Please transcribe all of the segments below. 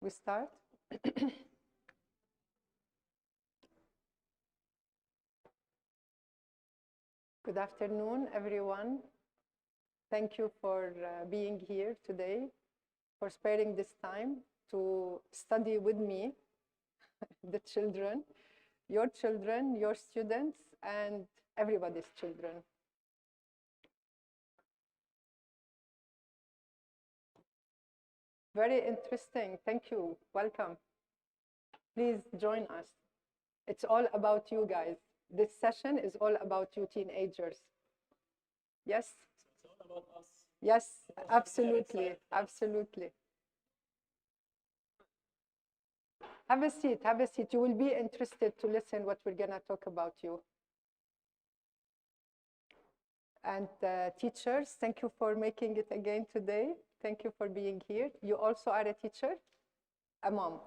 We start. Good afternoon, everyone. Thank you for being here today, for sparing this time to study with me, the children, your students, and everybody's children. Very interesting. Thank you. Welcome. Please join us. It's all about you guys. This session is all about you teenagers. Yes? It's all about us. Yes, absolutely. Absolutely. Have a seat. Have a seat. You will be interested to listen what we're going to talk about you. And teachers, thank you for making it again today. Thank you for being here. You also are a teacher? A mom.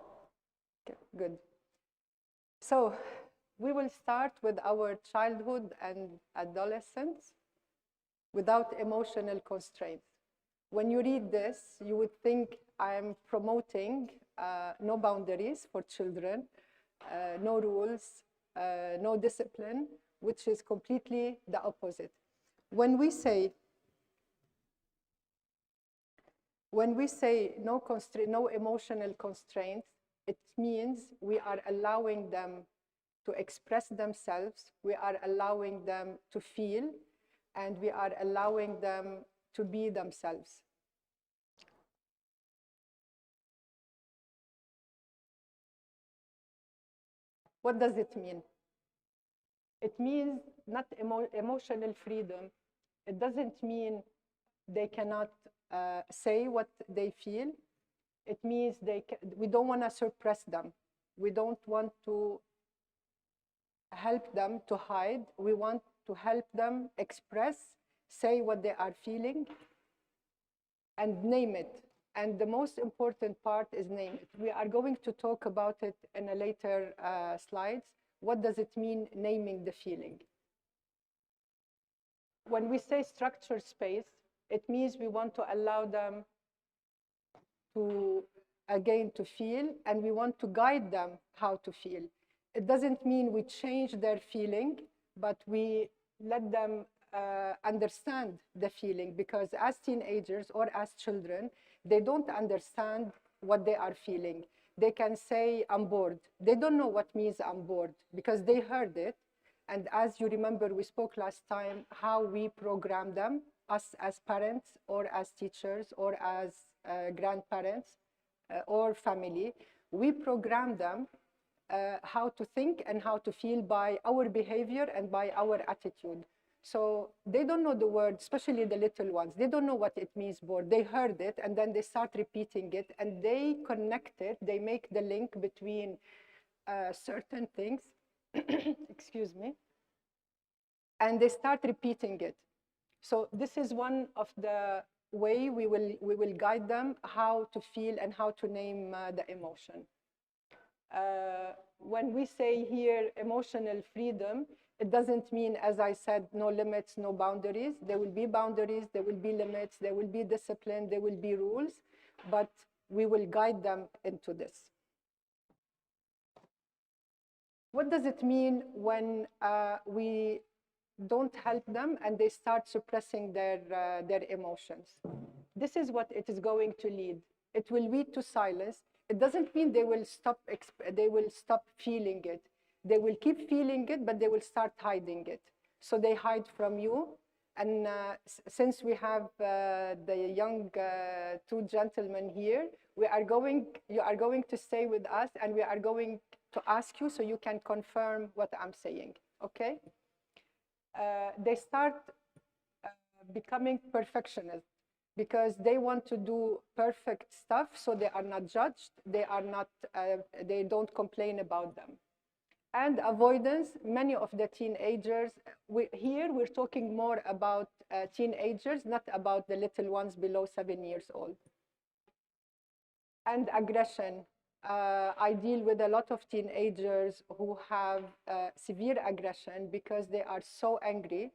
Okay, good. So we will start with our childhood and adolescence without emotional constraints. When you read this, you would think I'm promoting no boundaries for children, no rules, no discipline, which is completely the opposite. When we say no emotional constraints, it means we are allowing them to express themselves, we are allowing them to feel, and we are allowing them to be themselves. What does it mean? It means not emotional freedom. It doesn't mean they cannot say what they feel. It means we don't want to suppress them. We don't want to help them to hide. We want to help them express, say what they are feeling, and name it. And the most important part is name it. We are going to talk about it in a later slides. What does it mean, naming the feeling? When we say structured space, it means we want to allow them to, again, to feel, and we want to guide them how to feel. It doesn't mean we change their feeling, but we let them understand the feeling, because as teenagers or as children, they don't understand what they are feeling. They can say, I'm bored. They don't know what means I'm bored, because they heard it. And as you remember, we spoke last time how we program them, us as parents or as teachers or as grandparents or family. We program them how to think and how to feel by our behavior and by our attitude. So they don't know the word, especially the little ones. They don't know what it means, bored. They heard it, and then they start repeating it, and they connect it. They make the link between certain things, excuse me, and they start repeating it. So this is one of the way we will guide them how to feel and how to name the emotion. When we say here emotional freedom, it doesn't mean, as I said, no limits, no boundaries. There will be boundaries, there will be limits, there will be discipline, there will be rules, but we will guide them into this. What does it mean when we don't help them and they start suppressing their emotions? This is what it is going to lead. It will lead to silence. It doesn't mean they will stop feeling it. They will keep feeling it, but they will start hiding it. So they hide from you. And since we have the young two gentlemen here, you are going to stay with us, and we are going to ask you so you can confirm what I'm saying, okay? They start becoming perfectionists, because they want to do perfect stuff, so they are not judged, they don't complain about them. And avoidance, many of the teenagers, here we're talking more about teenagers, not about the little ones below 7 years old. And aggression. I deal with a lot of teenagers who have severe aggression because they are so angry,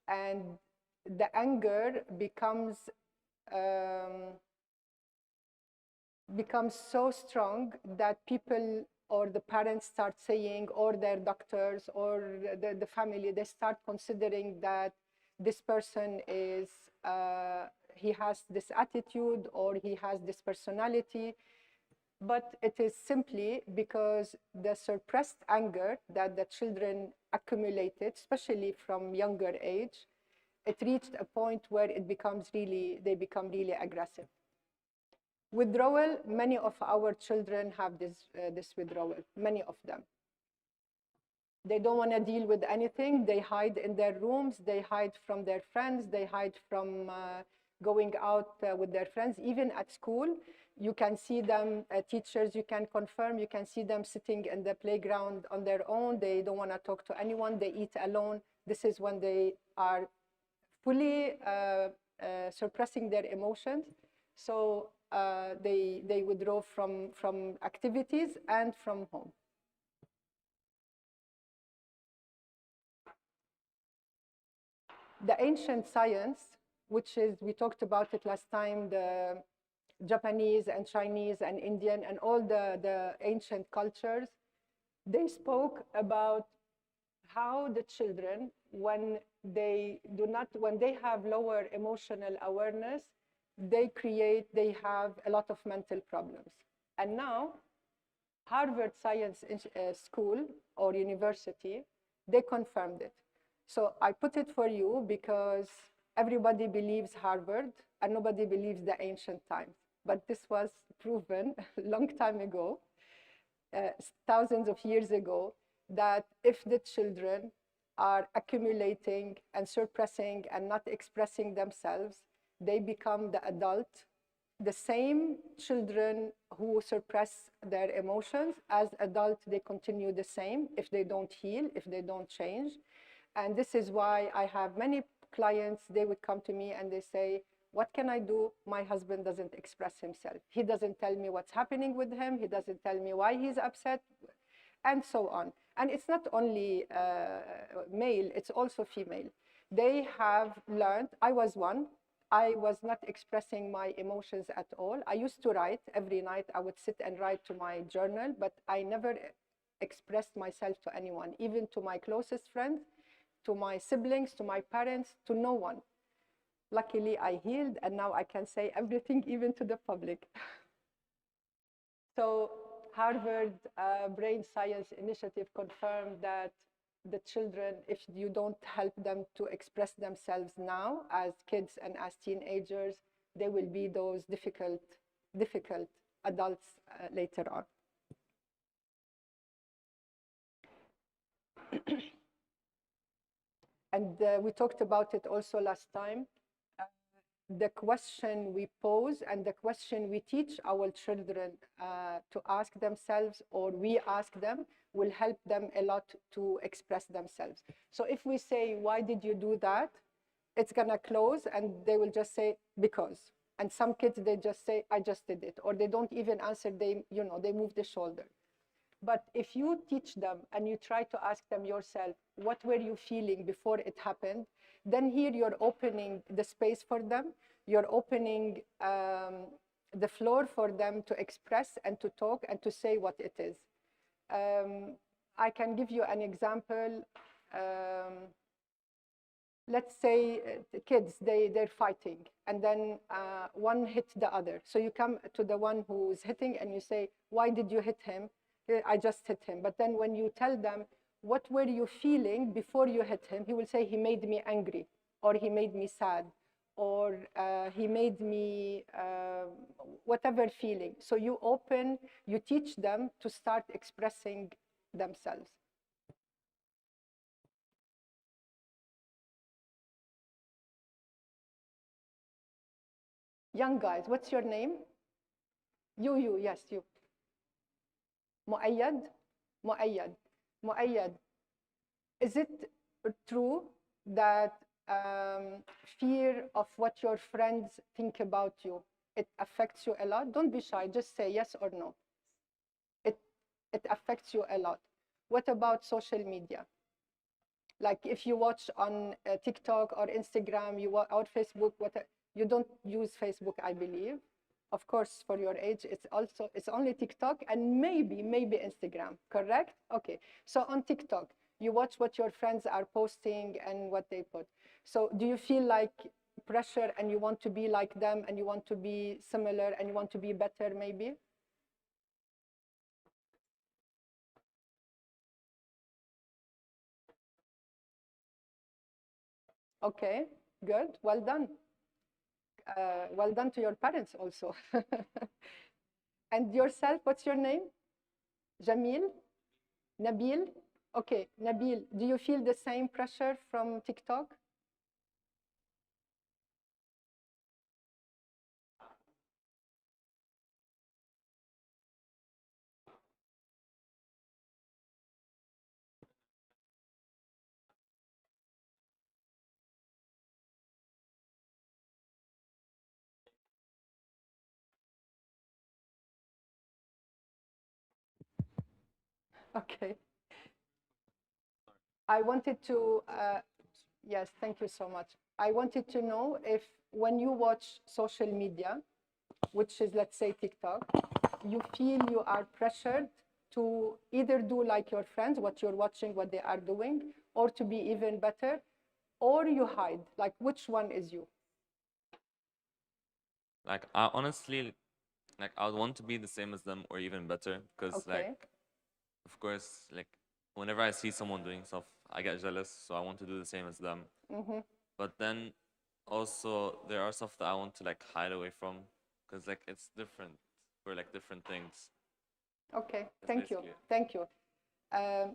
and the anger becomes becomes so strong that people or the parents start saying, or their doctors or the family, they start considering that this person is, he has this attitude or he has this personality. But it is simply because the suppressed anger that the children accumulated, especially from younger age, it reached a point where it becomes really, they become really aggressive. Withdrawal, many of our children have this withdrawal, many of them. They don't want to deal with anything. They hide in their rooms. They hide from their friends. They hide from going out with their friends. Even at school, you can see them, teachers, you can confirm, you can see them sitting in the playground on their own. They don't want to talk to anyone. They eat alone. This is when they are fully suppressing their emotions. So they withdraw from activities and from home. The ancient science, which is, we talked about it last time, the Japanese and Chinese and Indian and all the ancient cultures, they spoke about how the children, when they have lower emotional awareness, they have a lot of mental problems. And now, Harvard Science School or University, they confirmed it. So I put it for you because everybody believes Harvard and nobody believes the ancient times. But this was proven a long time ago, thousands of years ago, that if the children are accumulating and suppressing and not expressing themselves, they become the adult. The same children who suppress their emotions, as adults, they continue the same if they don't heal, if they don't change. And this is why I have many clients, they would come to me and they say, what can I do? My husband doesn't express himself. He doesn't tell me what's happening with him. He doesn't tell me why he's upset, and so on. And it's not only male, it's also female. They have learned, I was one, I was not expressing my emotions at all. I used to write every night. I would sit and write to my journal, but I never expressed myself to anyone, even to my closest friends, to my siblings, to my parents, to no one. Luckily, I healed, and now I can say everything, even to the public. So Harvard Brain Science Initiative confirmed that the children, if you don't help them to express themselves now as kids and as teenagers, they will be those difficult adults later on. And we talked about it also last time. The question we pose and the question we teach our children to ask themselves, or we ask them, will help them a lot to express themselves. So if we say, why did you do that? It's gonna close and they will just say, because. And some kids, they just say, I just did it. Or they don't even answer, they move the shoulder. But if you teach them and you try to ask them yourself, what were you feeling before it happened? Then here you're opening the space for them. You're opening the floor for them to express and to talk and to say what it is. I can give you an example. Let's say the kids, they're fighting, and then one hit the other. So you come to the one who's hitting and you say, why did you hit him? I just hit him. But then when you tell them, what were you feeling before you hit him? He will say, he made me angry, or he made me sad, or he made me whatever feeling. So you teach them to start expressing themselves. Young guys, what's your name? You, yes, you. Mu'ayyad? Mu'ayyad. Is it true that fear of what your friends think about you, it affects you a lot? Don't be shy, just say yes or no. It affects you a lot. What about social media? Like if you watch on TikTok or Instagram, or Facebook, you don't use Facebook, I believe. Of course, for your age, it's only TikTok and maybe Instagram, correct? Okay, so on TikTok, you watch what your friends are posting and what they put. So do you feel like pressure and you want to be like them and you want to be similar and you want to be better maybe? Okay, good, well done. Well done to your parents also. And yourself, what's your name? Jamil? Nabil? Okay, Nabil, do you feel the same pressure from TikTok? Okay. I wanted to, yes, thank you so much. I wanted to know if when you watch social media, which is, let's say, TikTok, you feel you are pressured to either do like your friends, what you're watching, what they are doing, or to be even better, or you hide. Like, which one is you? Like, I honestly, like, I would want to be the same as them or even better because, Okay. like, of course, like, whenever I see someone doing stuff, I get jealous, so I want to do the same as them. Mm-hmm. But then also, there are stuff that I want to, like, hide away from because, like, it's different for, like, different things. Okay, That's thank you. basically it. Thank you.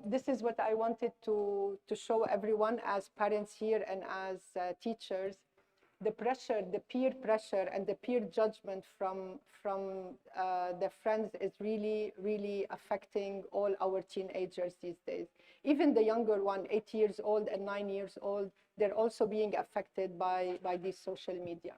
This is what I wanted to show everyone as parents here and as teachers. The pressure, the peer pressure and the peer judgment from their friends is really, really affecting all our teenagers these days. Even the younger one, 8 years old and 9 years old, they're also being affected by these social media.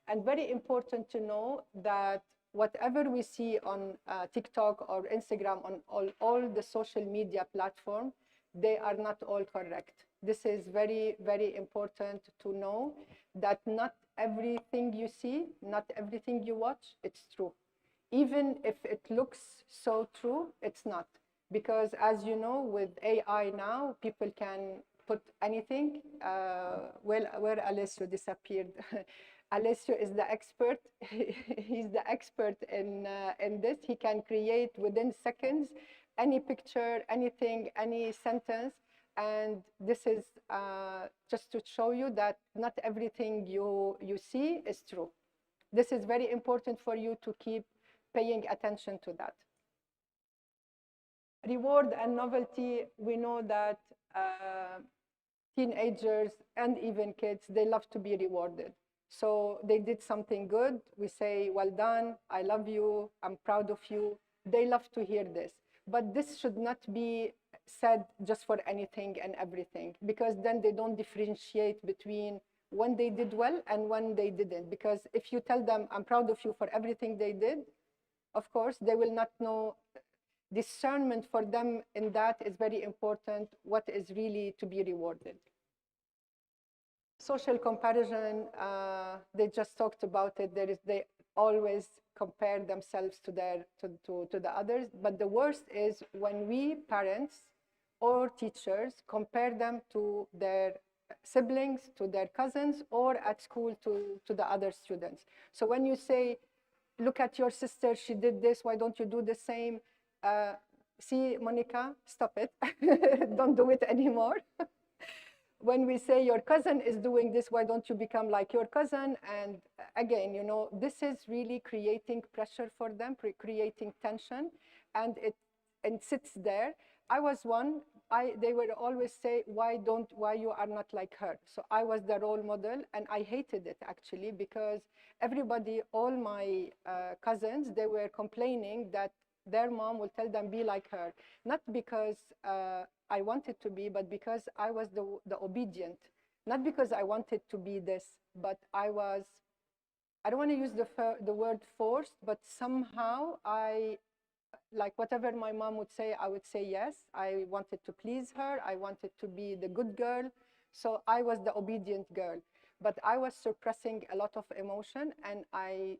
And very important to know that whatever we see on TikTok or Instagram, on all the social media platform, they are not all correct. This is very, very important to know that not everything you see, not everything you watch, it's true. Even if it looks so true, it's not. Because as you know, with AI now, people can put anything. Well, where Alessio disappeared. Alessio is the expert. He's the expert in this. He can create within seconds any picture, anything, any sentence. And this is just to show you that not everything you see is true. This is very important for you to keep paying attention to that. Reward and novelty, we know that teenagers and even kids, they love to be rewarded. So they did something good, we say, well done, I love you, I'm proud of you. They love to hear this. But this should not be said just for anything and everything, because then they don't differentiate between when they did well and when they didn't. Because if you tell them, I'm proud of you for everything they did, of course, they will not know. Discernment for them in that is very important, what is really to be rewarded. Social comparison, they just talked about it. They always compare themselves to the others. But the worst is when we parents or teachers compare them to their siblings, to their cousins, or at school to the other students. So when you say, look at your sister, she did this, why don't you do the same? See, Monica, stop it. Don't do it anymore. When we say your cousin is doing this, why don't you become like your cousin? And again, you know, this is really creating pressure for them, creating tension, and it sits there. I was one. They would always say, why you are not like her? So I was the role model, and I hated it actually, because everybody, all my cousins, they were complaining that their mom will tell them, be like her, not because I wanted to be, but because I was the obedient, not because I wanted to be this, but I don't want to use the word forced, but somehow like whatever my mom would say, I would say yes. I wanted to please her. I wanted to be the good girl. So I was the obedient girl. But I was suppressing a lot of emotion, and I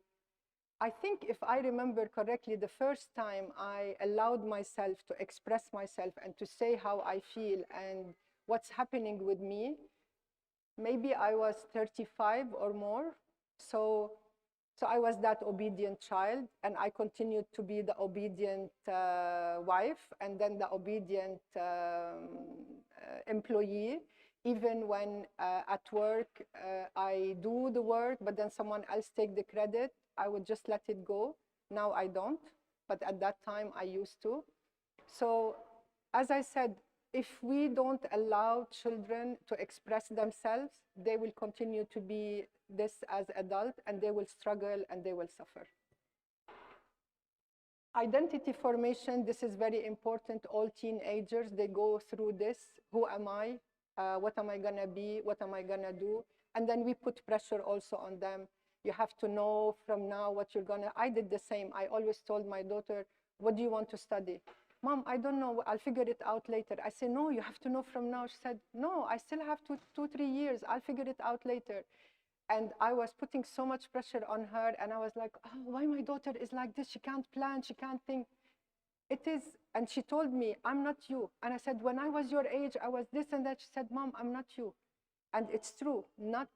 I think if I remember correctly, the first time I allowed myself to express myself and to say how I feel and what's happening with me, maybe I was 35 or more. So I was that obedient child, and I continued to be the obedient wife, and then the obedient employee. Even when at work I do the work, but then someone else take the credit, I would just let it go. Now I don't, but at that time I used to. So as I said, if we don't allow children to express themselves, they will continue to be this as adults, and they will struggle and they will suffer. Identity formation, this is very important. All teenagers, they go through this. Who am I? What am I gonna be? What am I gonna do? And then we put pressure also on them. You have to know from now what you're gonna. I did the same. I always told my daughter, what do you want to study? Mom, I don't know, I'll figure it out later. I said, no, you have to know from now. She said, no, I still have 3 years. I'll figure it out later. And I was putting so much pressure on her, and I was like, oh, why my daughter is like this? She can't plan, she can't think. It is, and she told me, I'm not you. And I said, when I was your age, I was this and that. She said, Mom, I'm not you. And it's true, not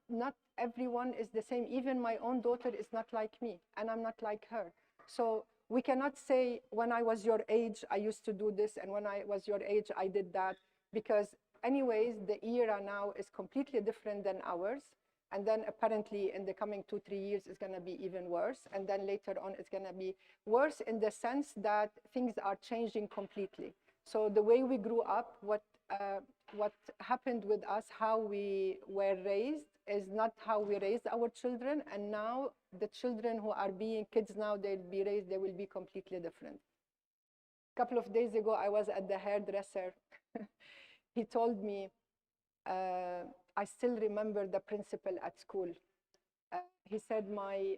everyone is the same. Even my own daughter is not like me, and I'm not like her. So we cannot say, when I was your age, I used to do this, and when I was your age, I did that, because anyways, the era now is completely different than ours. And then apparently in the coming 2-3 years, it's gonna be even worse. And then later on, it's gonna be worse in the sense that things are changing completely. So the way we grew up, what happened with us, how we were raised, is not how we raised our children. And now the children who are being kids now, they'll be raised, they will be completely different. A couple of days ago, I was at the hairdresser. He told me, I still remember the principal at school. He said, my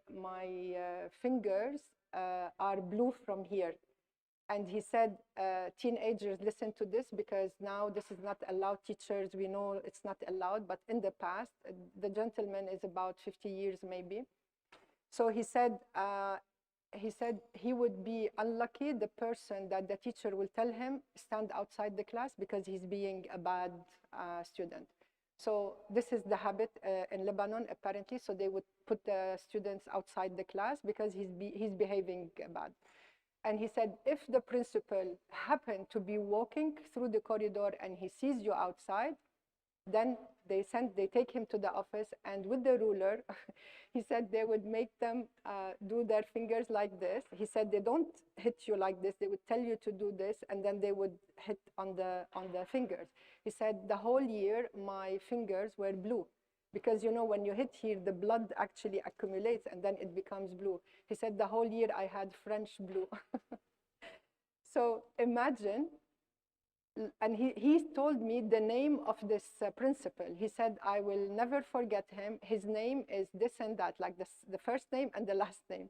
fingers are blue from here. And he said, teenagers, listen to this, because now this is not allowed. Teachers, we know it's not allowed, but in the past, the gentleman is about 50 years maybe. So he said he would be unlucky, the person that the teacher will tell him, stand outside the class because he's being a bad student. So this is the habit in Lebanon, apparently. So they would put the students outside the class because he's behaving bad. And he said, if the principal happened to be walking through the corridor and he sees you outside, then they take him to the office, and with the ruler, he said they would make them do their fingers like this. He said they don't hit you like this. They would tell you to do this, and then they would hit on the fingers. He said the whole year my fingers were blue, because you know when you hit here, the blood actually accumulates and then it becomes blue. He said the whole year I had French blue. So imagine. And he told me the name of this principal. He said, I will never forget him. His name is this and that, like the first name and the last name.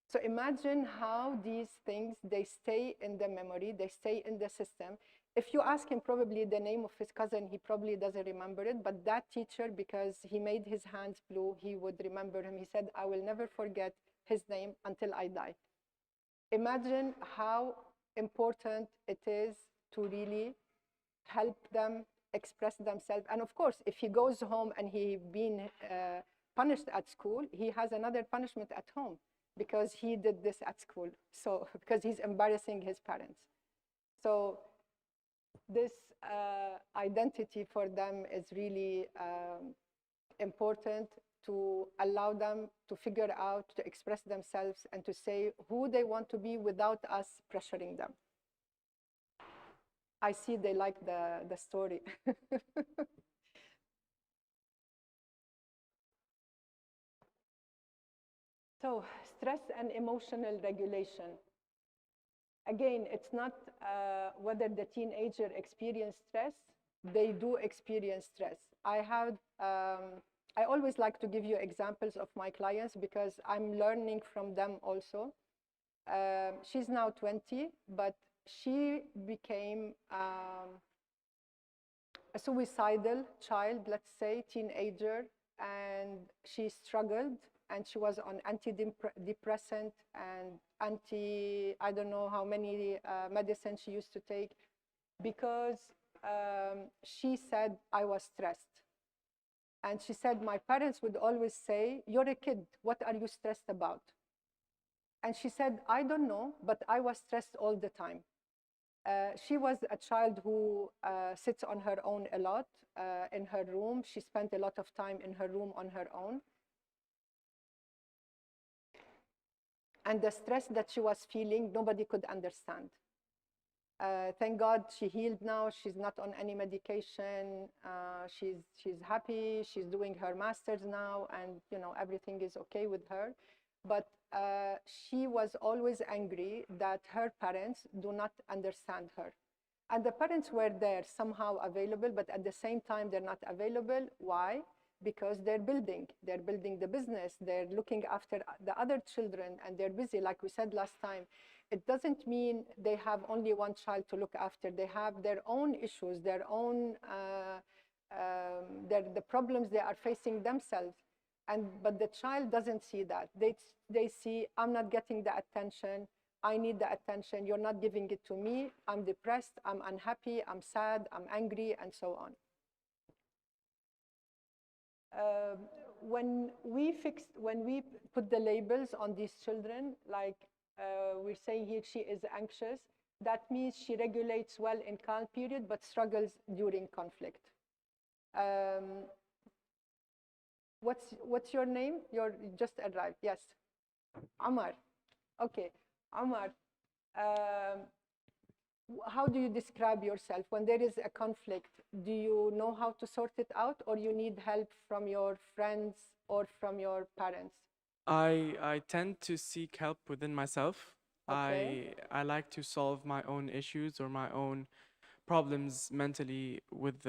So imagine how these things, they stay in the memory, they stay in the system. If you ask him probably the name of his cousin, he probably doesn't remember it, but that teacher, because he made his hands blue, he would remember him. He said, I will never forget his name until I die. Imagine how important it is to really help them express themselves. And of course, if he goes home and he's been punished at school, he has another punishment at home because he did this at school. So because he's embarrassing his parents. So this identity for them is really important, to allow them to figure out, to express themselves, and to say who they want to be without us pressuring them. I see they like the story. So stress and emotional regulation. Again, it's not whether the teenager experience stress. They do experience stress. I always like to give you examples of my clients because I'm learning from them also. She's now 20, but she became a suicidal child, let's say, teenager, and she struggled, and she was on antidepressant and I don't know how many medicines she used to take, because she said I was stressed. And she said, my parents would always say, you're a kid, what are you stressed about? And she said, I don't know, but I was stressed all the time. She was a child who sits on her own a lot in her room. She spent a lot of time in her room on her own. And the stress that she was feeling, nobody could understand. Thank God she healed now. She's not on any medication. She's happy. She's doing her master's now, and everything is okay with her. But she was always angry that her parents do not understand her. And the parents were there somehow available, but at the same time they're not available. Why? Because they're building the business, they're looking after the other children, and they're busy. Like we said last time, it doesn't mean they have only one child to look after. They have their own issues, their own the problems they are facing themselves. But the child doesn't see that. They see, I'm not getting the attention. I need the attention. You're not giving it to me. I'm depressed. I'm unhappy. I'm sad. I'm angry, and so on. When we put the labels on these children, like we're saying here, she is anxious, that means she regulates well in calm period but struggles during conflict. What's your name? You just arrived. Yes, Omar. Okay, Omar. How do you describe yourself when there is a conflict? Do you know how to sort it out, or you need help from your friends or from your parents? I tend to seek help within myself. Okay. I like to solve my own issues or my own problems mentally with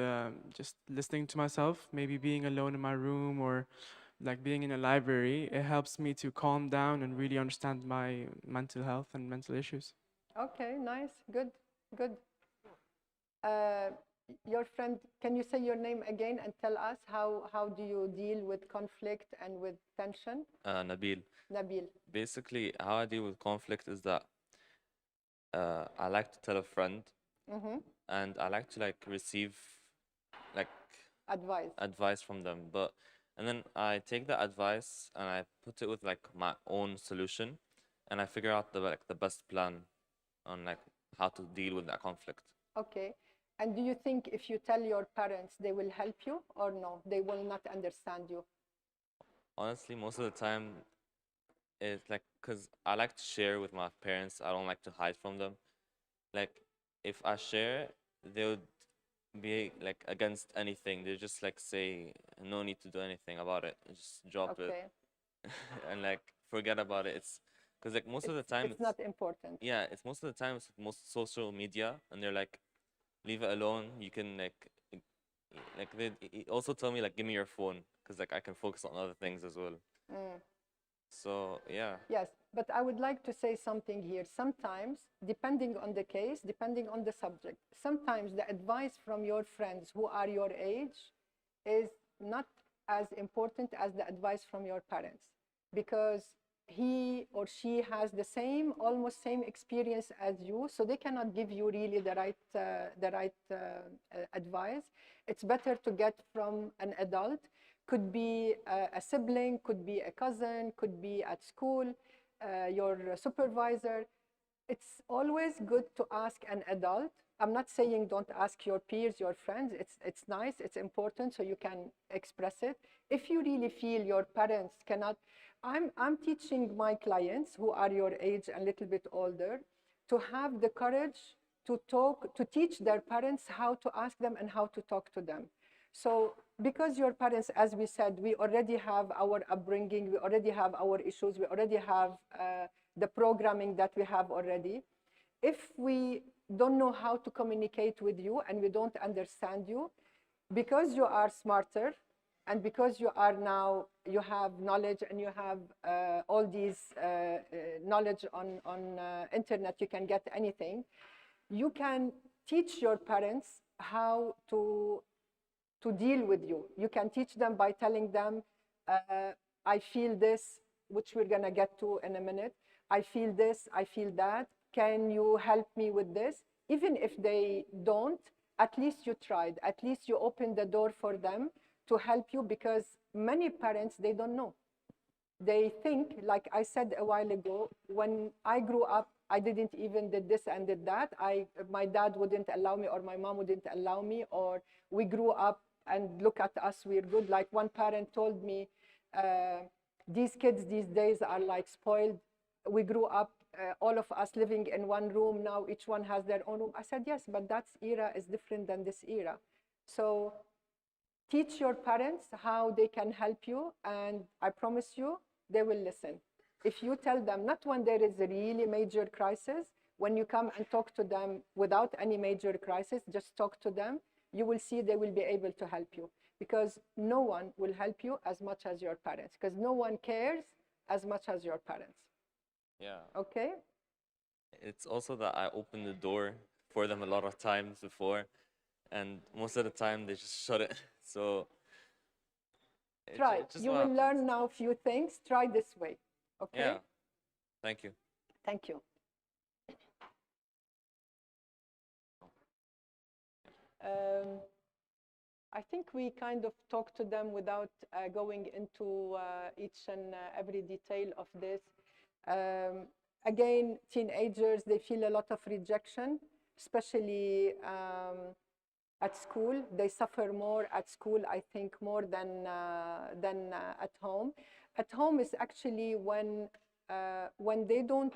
just listening to myself, maybe being alone in my room or like being in a library. It helps me to calm down and really understand my mental health and mental issues. Okay, nice, good, good. Your friend, can you say your name again and tell us how do you deal with conflict and with tension? Nabil. Nabil. Basically, how I deal with conflict is that I like to tell a friend, and I like to receive like advice from them. And then I take the advice and I put it with my own solution, and I figure out the best plan on how to deal with that conflict. Okay. And do you think if you tell your parents, they will help you, or no, they will not understand you? Honestly, most of the time, it's because I like to share with my parents. I don't like to hide from them. If I share, they would be against anything. They just say no need to do anything about it. Just drop it and forget about it. It's because most of the time it's not important. Yeah, it's most of the time it's most social media, and they're leave it alone. You can they also tell me give me your phone, because I can focus on other things as well. So yeah. Yes, but I would like to say something here. Sometimes, depending on the case, depending on the subject, sometimes the advice from your friends who are your age is not as important as the advice from your parents, because he or she has the almost same experience as you, so they cannot give you really the right advice. It's better to get from an adult. Could be a sibling, could be a cousin, could be at school, your supervisor. It's always good to ask an adult. I'm not saying don't ask your peers, your friends. It's nice, it's important, so you can express it. If you really feel your parents cannot, I'm teaching my clients who are your age and a little bit older to have the courage to teach their parents how to ask them and how to talk to them. So because your parents, as we said, we already have our upbringing, we already have our issues, we already have the programming that we have already. If we don't know how to communicate with you and we don't understand you, because you are smarter and because you have knowledge and you have all these knowledge on internet, you can get anything. You can teach your parents how to deal with you. You can teach them by telling them, I feel this, which we're gonna get to in a minute. I feel this, I feel that. Can you help me with this? Even if they don't, at least you tried. At least you opened the door for them to help you, because many parents, they don't know. They think, like I said a while ago, when I grew up, I didn't even did this and did that. My dad wouldn't allow me, or my mom wouldn't allow me, or we grew up and look at us, we're good. Like one parent told me, these kids these days are like spoiled. We grew up, all of us living in one room. Now each one has their own room. I said, yes, but that era is different than this era. So teach your parents how they can help you, and I promise you, they will listen. If you tell them, not when there is a really major crisis, when you come and talk to them without any major crisis, just talk to them, you will see they will be able to help you, because no one will help you as much as your parents, because no one cares as much as your parents. Yeah. Okay? It's also that I opened the door for them a lot of times before, and most of the time they just shut it. So Try. it's just You what will happens. learn now a few things. Try this way. Okay? Yeah. Thank you. Thank you. I think we kind of talked to them without going into each and every detail of this. Again, teenagers, they feel a lot of rejection, especially at school. They suffer more at school, I think, more than at home. At home is actually when they don't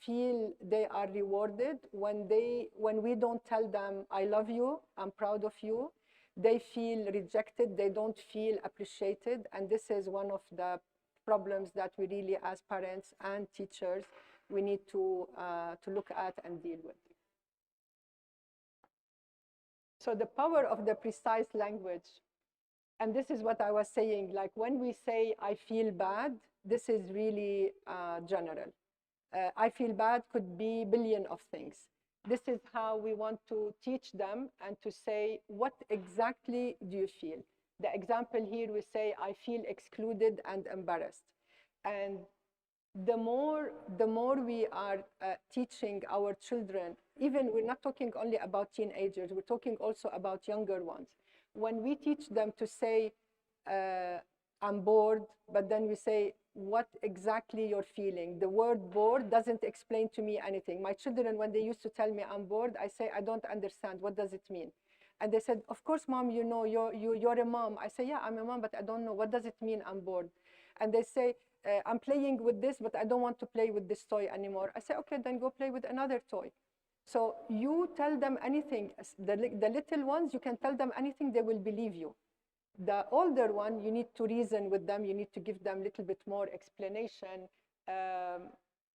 feel they are rewarded, when we don't tell them, I love you, I'm proud of you, they feel rejected, they don't feel appreciated. And this is one of the problems that we really, as parents and teachers, we need to look at and deal with. So the power of the precise language, and this is what I was saying, like when we say, I feel bad, this is really general. I feel bad could be a billion of things. This is how we want to teach them and to say, what exactly do you feel? The example here, we say, I feel excluded and embarrassed. And the more we are teaching our children, even we're not talking only about teenagers, we're talking also about younger ones. When we teach them to say, I'm bored, but then we say, what exactly you're feeling. The word bored doesn't explain to me anything. My children, when they used to tell me I'm bored, I say, I don't understand. What does it mean? And they said, of course, mom, you know, you're a mom. I say, yeah, I'm a mom, but I don't know. What does it mean I'm bored? And they say, I'm playing with this, but I don't want to play with this toy anymore. I say, okay, then go play with another toy. So you tell them anything. The little ones, you can tell them anything, they will believe you. The older one, you need to reason with them. You need to give them a little bit more explanation.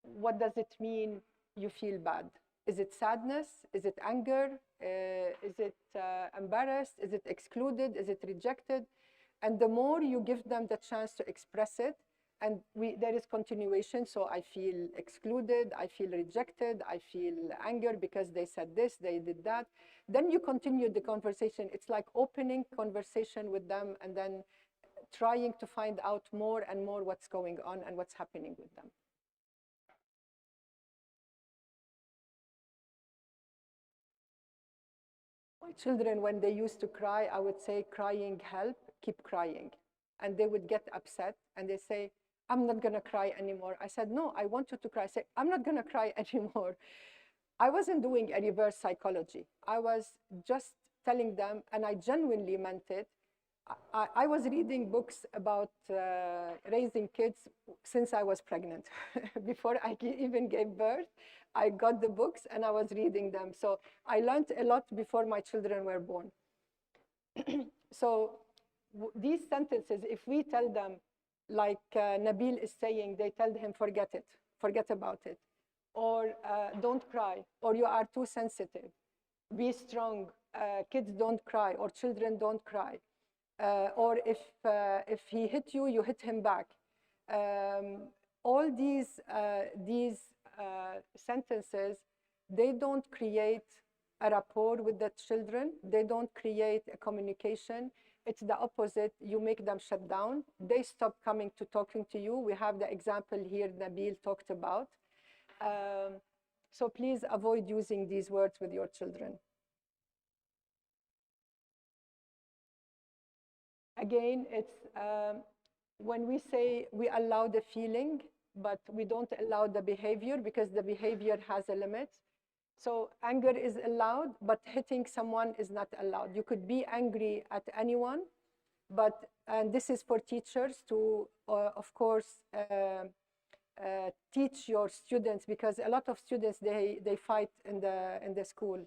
What does it mean you feel bad? Is it sadness? Is it anger? Is it embarrassed? Is it excluded? Is it rejected? And the more you give them the chance to express it, and there is continuation. So I feel excluded, I feel rejected, I feel anger because they said this, they did that. Then you continue the conversation. It's like opening conversation with them and then trying to find out more and more what's going on and what's happening with them. My children, when they used to cry, I would say, crying help, keep crying. And they would get upset and they say, I'm not gonna cry anymore. I said, no, I want you to cry. I said, I'm not gonna cry anymore. I wasn't doing a reverse psychology. I was just telling them, and I genuinely meant it. I was reading books about raising kids since I was pregnant. Before I even gave birth, I got the books and I was reading them. So I learned a lot before my children were born. So these sentences, if we tell them, like Nabil is saying, they tell him, forget it, forget about it. Or don't cry, or you are too sensitive. Be strong, kids don't cry, or children don't cry. Or if he hit you, you hit him back. All these sentences, they don't create a rapport with the children. They don't create a communication. it's the opposite. You make them shut down. They stop coming to talking to you. We have the example here Nabil talked about. So please avoid using these words with your children. Again, it's when we say we allow the feeling, but we don't allow the behavior because the behavior has a limit. So anger is allowed, but hitting someone is not allowed. You could be angry at anyone, but, and this is for teachers to, of course, teach your students, because a lot of students, they fight in the school,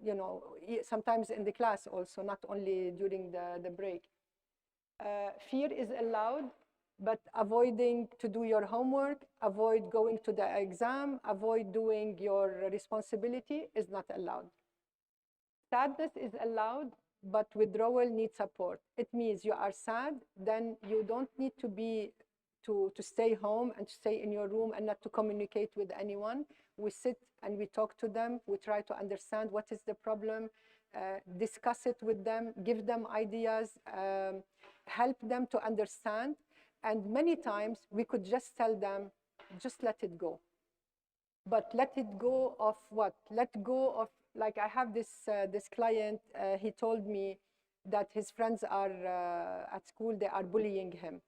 you know, sometimes in the class also, not only during the break. Fear is allowed, but avoiding to do your homework, avoid going to the exam, avoid doing your responsibility is not allowed. Sadness is allowed, but withdrawal needs support. It means you are sad, then you don't need to be to stay home and to stay in your room and not to communicate with anyone. We sit and we talk to them. We try to understand what is the problem, discuss it with them, give them ideas, help them to understand. And many times we could just tell them, just let it go. But let it go of what? Let go of, like I have this client, he told me that his friends are at school, they are bullying him.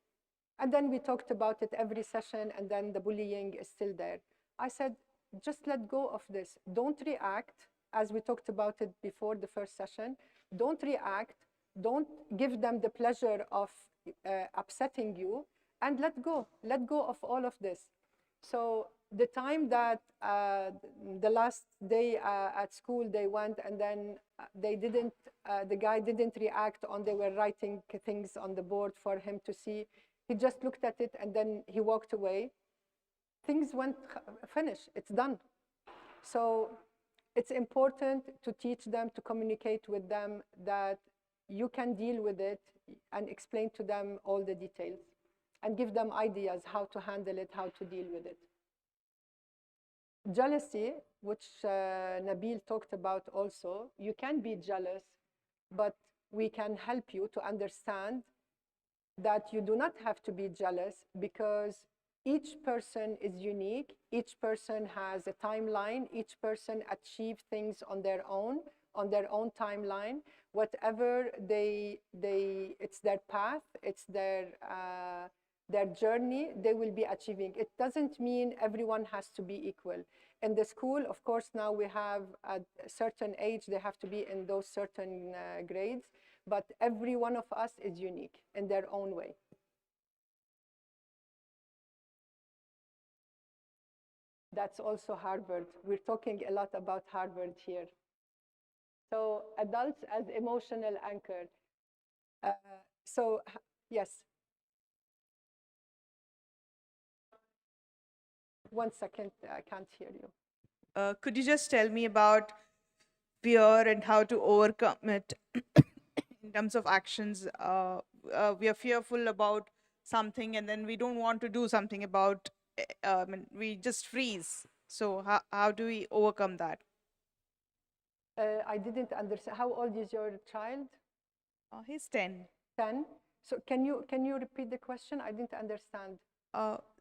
And then we talked about it every session, and then the bullying is still there. I said, just let go of this. Don't react, as we talked about it before the first session. Don't react. Don't give them the pleasure of upsetting you, and let go. Let go of all of this. So the time that the last day at school they went, and then they didn't, the guy didn't react on, they were writing things on the board for him to see. He just looked at it and then he walked away. Things went finished, it's done. So it's important to teach them, to communicate with them that you can deal with it and explain to them all the details and give them ideas how to handle it, how to deal with it. Jealousy, which Nabil talked about also, you can be jealous, but we can help you to understand that you do not have to be jealous, because each person is unique, each person has a timeline, each person achieves things on their own timeline. Whatever it's their path, it's their journey, they will be achieving. It doesn't mean everyone has to be equal. In the school, of course, now we have at a certain age, they have to be in those certain grades, but every one of us is unique in their own way. That's also Harvard. We're talking a lot about Harvard here. So adults as emotional anchor. So yes. 1 second, I can't hear you. Could you just tell me about fear and how to overcome it in terms of actions? We are fearful about something and then we don't want to do something about we just freeze. So how do we overcome that? I didn't understand. How old is your child? He's 10. 10. So can you repeat the question? I didn't understand.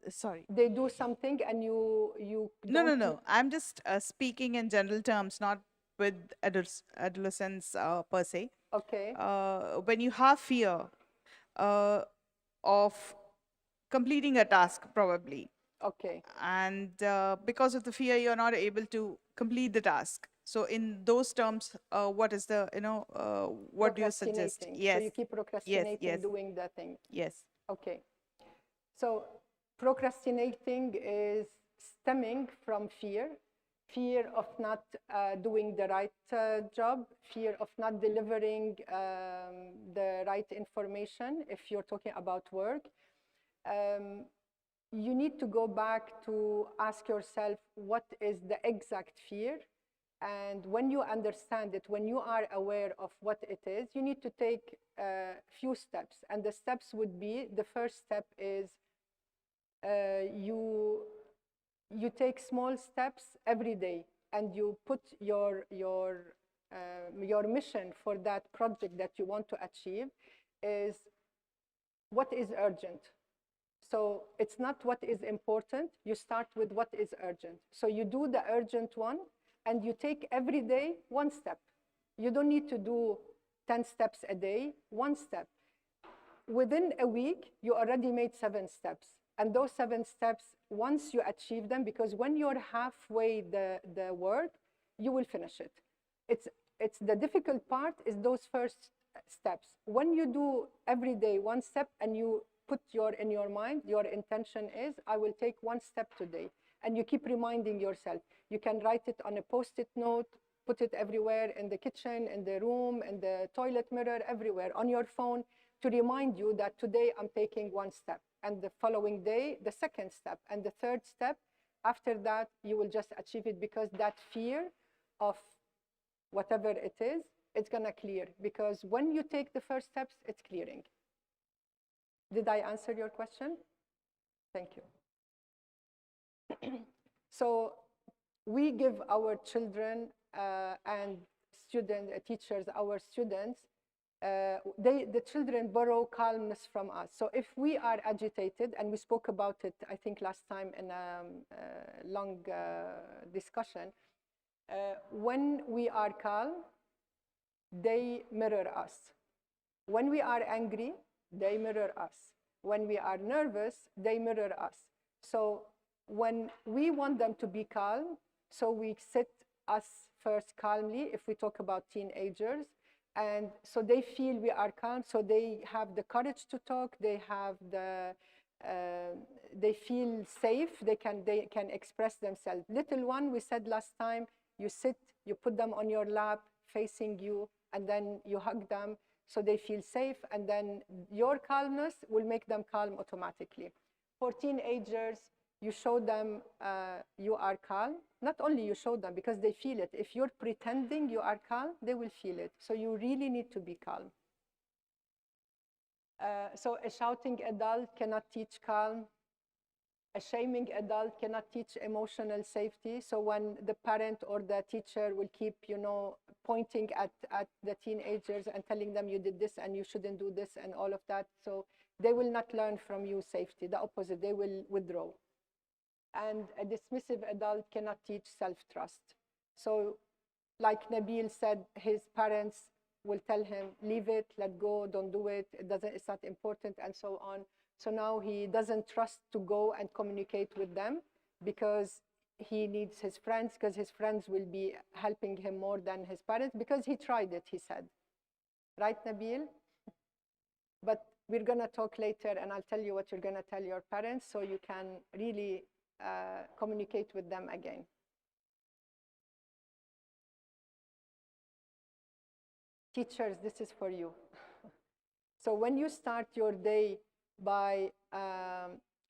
Sorry. They do something and you No. I'm just speaking in general terms, not with adolescents per se. Okay. When you have fear of completing a task, probably. Okay. And because of the fear, you're not able to complete the task. So in those terms, what is the, what do you suggest? Yes. So you keep procrastinating doing that thing. Yes. Okay. So procrastinating is stemming from fear of not doing the right job, fear of not delivering the right information if you're talking about work. You need to go back to ask yourself, what is the exact fear? And when you understand it, when you are aware of what it is, you need to take a few steps. And the steps would be, the first step is you take small steps every day, and you put your your mission for that project that you want to achieve is what is urgent. So it's not what is important. You start with what is urgent. So you do the urgent one, and you take every day one step. You don't need to do 10 steps a day, one step. Within a week, you already made 7 steps. And those 7 steps, once you achieve them, because when you're halfway the work, you will finish it. It's the difficult part is those first steps. When you do every day one step and you put in your mind, your intention is, I will take one step today. And you keep reminding yourself. You can write it on a Post-it note, put it everywhere in the kitchen, in the room, in the toilet mirror, everywhere, on your phone, to remind you that today I'm taking one step. And the following day, the second step, and the third step. After that, you will just achieve it, because that fear of whatever it is, it's gonna clear. Because when you take the first steps, it's clearing. Did I answer your question? Thank you. So we give our children and teachers, our students, the children borrow calmness from us. So if we are agitated, and we spoke about it, I think last time in a long discussion, when we are calm, they mirror us. When we are angry, they mirror us. When we are nervous, they mirror us. So when we want them to be calm, so we sit us first calmly, if we talk about teenagers, and so they feel we are calm, so they have the courage to talk, they feel safe, they can express themselves. Little one, we said last time, you sit, you put them on your lap, facing you, and then you hug them, so they feel safe, and then your calmness will make them calm automatically. For teenagers, you show them you are calm. Not only you show them, because they feel it. If you're pretending you are calm, they will feel it. So you really need to be calm. So a shouting adult cannot teach calm. A shaming adult cannot teach emotional safety. So when the parent or the teacher will keep, pointing at the teenagers and telling them you did this and you shouldn't do this and all of that, so they will not learn from you safety. The opposite, they will withdraw. And a dismissive adult cannot teach self-trust. So like Nabil said, his parents will tell him, leave it, let go, don't do it, it's not important, and so on. So now he doesn't trust to go and communicate with them, because he needs his friends, because his friends will be helping him more than his parents, because he tried it, he said. Right, Nabil? But we're going to talk later, and I'll tell you what you're going to tell your parents, so you can really communicate with them again. Teachers, this is for you. So when you start your day by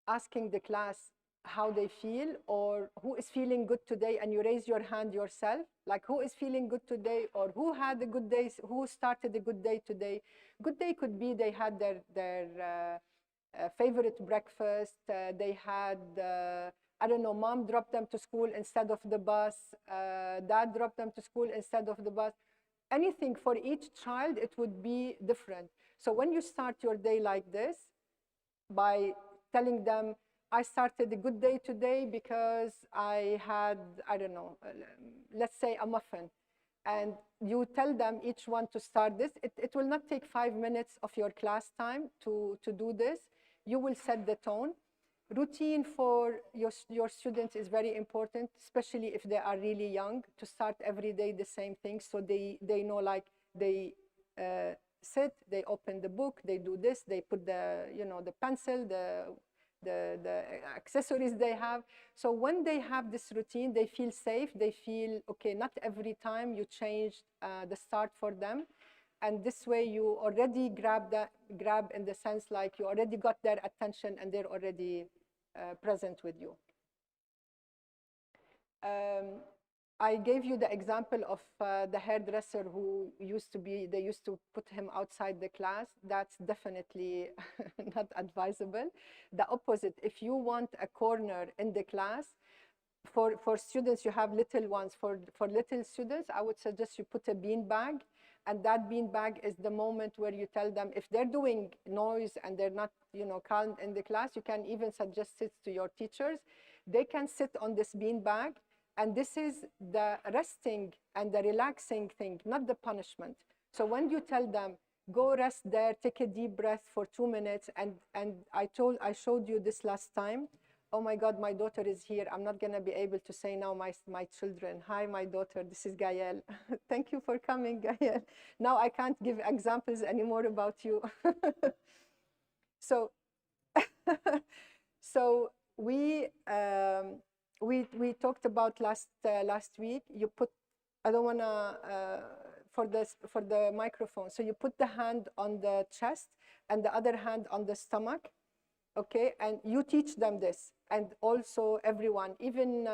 asking the class how they feel, or who is feeling good today, and you raise your hand yourself, like who is feeling good today, or who had a good day, who started a good day today. Good day could be they had their favorite breakfast, they had, I don't know, mom dropped them to school instead of the bus, dad dropped them to school instead of the bus. Anything for each child, it would be different. So when you start your day like this, by telling them, I started a good day today because I had, I don't know, let's say a muffin. And you tell them each one to start this. It will not take 5 minutes of your class time to do this. You will set the tone. Routine for your students is very important, especially if they are really young, to start every day the same thing, so they know, like, they sit, they open the book, they do this, they put the the pencil, the accessories they have. So when they have this routine, they feel safe, they feel okay. Not every time you change the start for them, and this way you already grab in the sense, like, you already got their attention and they're already present with you. I gave you the example of the hairdresser who they used to put him outside the class. That's definitely not advisable. The opposite, if you want a corner in the class, for students, you have little ones. For little students, I would suggest you put a bean bag, and that bean bag is the moment where you tell them if they're doing noise and they're not, calm in the class. You can even suggest it to your teachers. They can sit on this bean bag, and this is the resting and the relaxing thing, not the punishment. So when you tell them, go rest there, take a deep breath for 2 minutes, and I showed you this last time. Oh my God, my daughter is here. I'm not gonna be able to say now my children. Hi, my daughter, this is Gael. Thank you for coming, Gael. Now I can't give examples anymore about you. So, so we talked about last week. You put, I don't wanna, for the microphone. So you put the hand on the chest and the other hand on the stomach. Okay, and you teach them this, and also everyone, even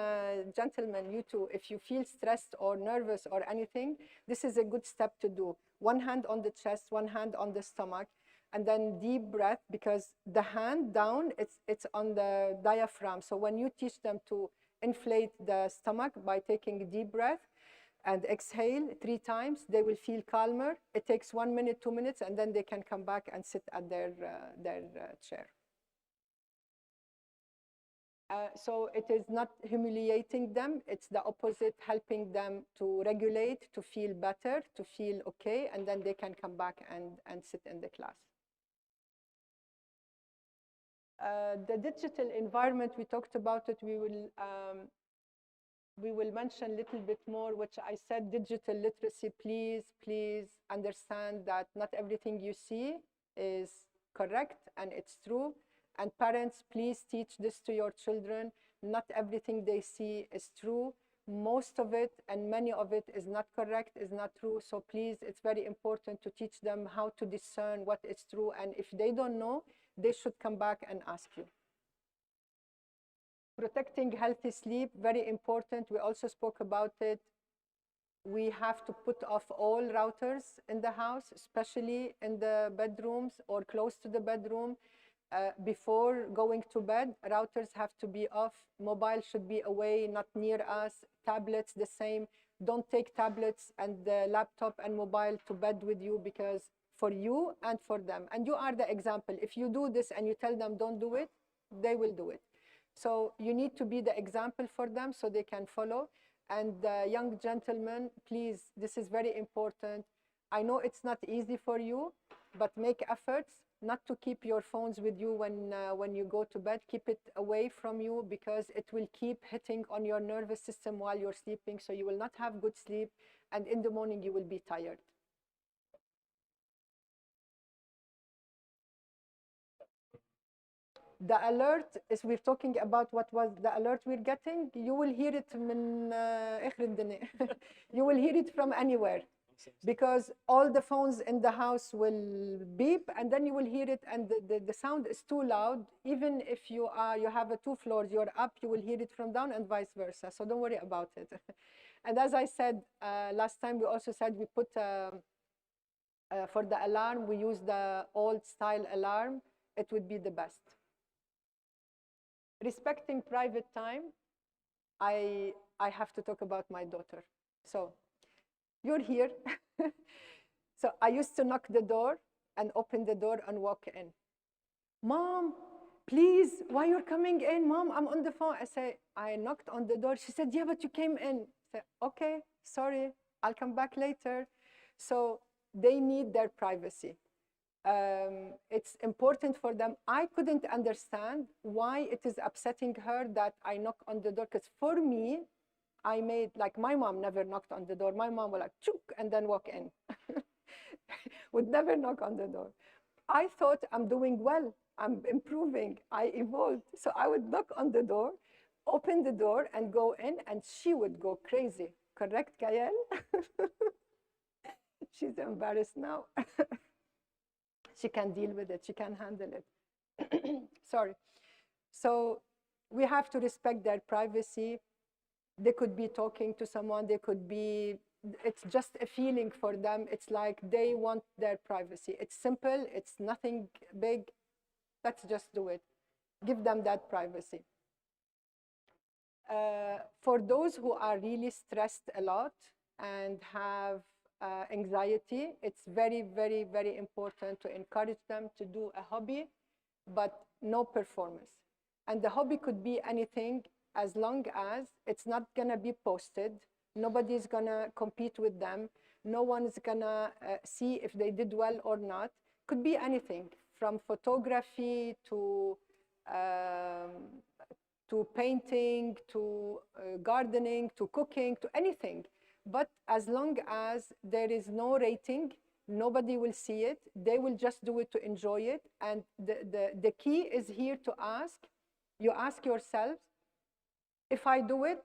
gentlemen, you too, if you feel stressed or nervous or anything, this is a good step to do. One hand on the chest, one hand on the stomach, and then deep breath, because the hand down, it's on the diaphragm. So when you teach them to inflate the stomach by taking a deep breath and exhale 3 times, they will feel calmer. It takes 1 minute, 2 minutes, and then they can come back and sit at their chair. So it is not humiliating them, it's the opposite, helping them to regulate, to feel better, to feel okay, and then they can come back and sit in the class. The digital environment, we talked about it. We will mention a little bit more, which I said, digital literacy. Please understand that not everything you see is correct and it's true. And parents, please teach this to your children. Not everything they see is true. Most of it and many of it is not correct, is not true. So please, it's very important to teach them how to discern what is true. And if they don't know, they should come back and ask you. Protecting healthy sleep, very important. We also spoke about it. We have to put off all routers in the house, especially in the bedrooms or close to the bedroom. Before going to bed, routers have to be off. Mobile should be away, not near us. Tablets, the same. Don't take tablets and the laptop and mobile to bed with you, because for you and for them. And you are the example. If you do this and you tell them don't do it, they will do it. So you need to be the example for them so they can follow. And young gentlemen, please, this is very important. I know it's not easy for you, but make efforts not to keep your phones with you when you go to bed. Keep it away from you, because it will keep hitting on your nervous system while you're sleeping. So you will not have good sleep, and in the morning you will be tired. The alert is, we're talking about what was the alert we're getting. You will hear it من آخر الدنيا. You will hear it from anywhere, because all the phones in the house will beep, and then you will hear it, and the sound is too loud. Even if you have 2 floors, you're up, you will hear it from down, and vice versa. So don't worry about it. And as I said last time, we also said we put for the alarm, we use the old style alarm. It would be the best. Respecting private time, I have to talk about my daughter. So you're here. So I used to knock the door and open the door and walk in. Mom, please, why you're coming in? Mom, I'm on the phone. I say, I knocked on the door. She said, yeah, but you came in. I said, okay, sorry, I'll come back later. So they need their privacy. It's important for them. I couldn't understand why it is upsetting her that I knock on the door, because for me, I made, like, my mom never knocked on the door. My mom would like, chook, and then walk in. Would never knock on the door. I thought I'm doing well, I'm improving, I evolved. So I would knock on the door, open the door and go in, and she would go crazy. Correct, Gael? She's embarrassed now. She can deal with it, she can handle it. Sorry. So we have to respect their privacy. They could be talking to someone, they could be, it's just a feeling for them. It's like they want their privacy. It's simple, it's nothing big. Let's just do it. Give them that privacy. For those who are really stressed a lot and have anxiety, it's very, very, very important to encourage them to do a hobby, but no performance. And the hobby could be anything as long as it's not going to be posted. Nobody's going to compete with them. No one's going to see if they did well or not. Could be anything from photography to painting, to gardening, to cooking, to anything. But as long as there is no rating, nobody will see it. They will just do it to enjoy it. And the key is here to ask. You ask yourselves, if I do it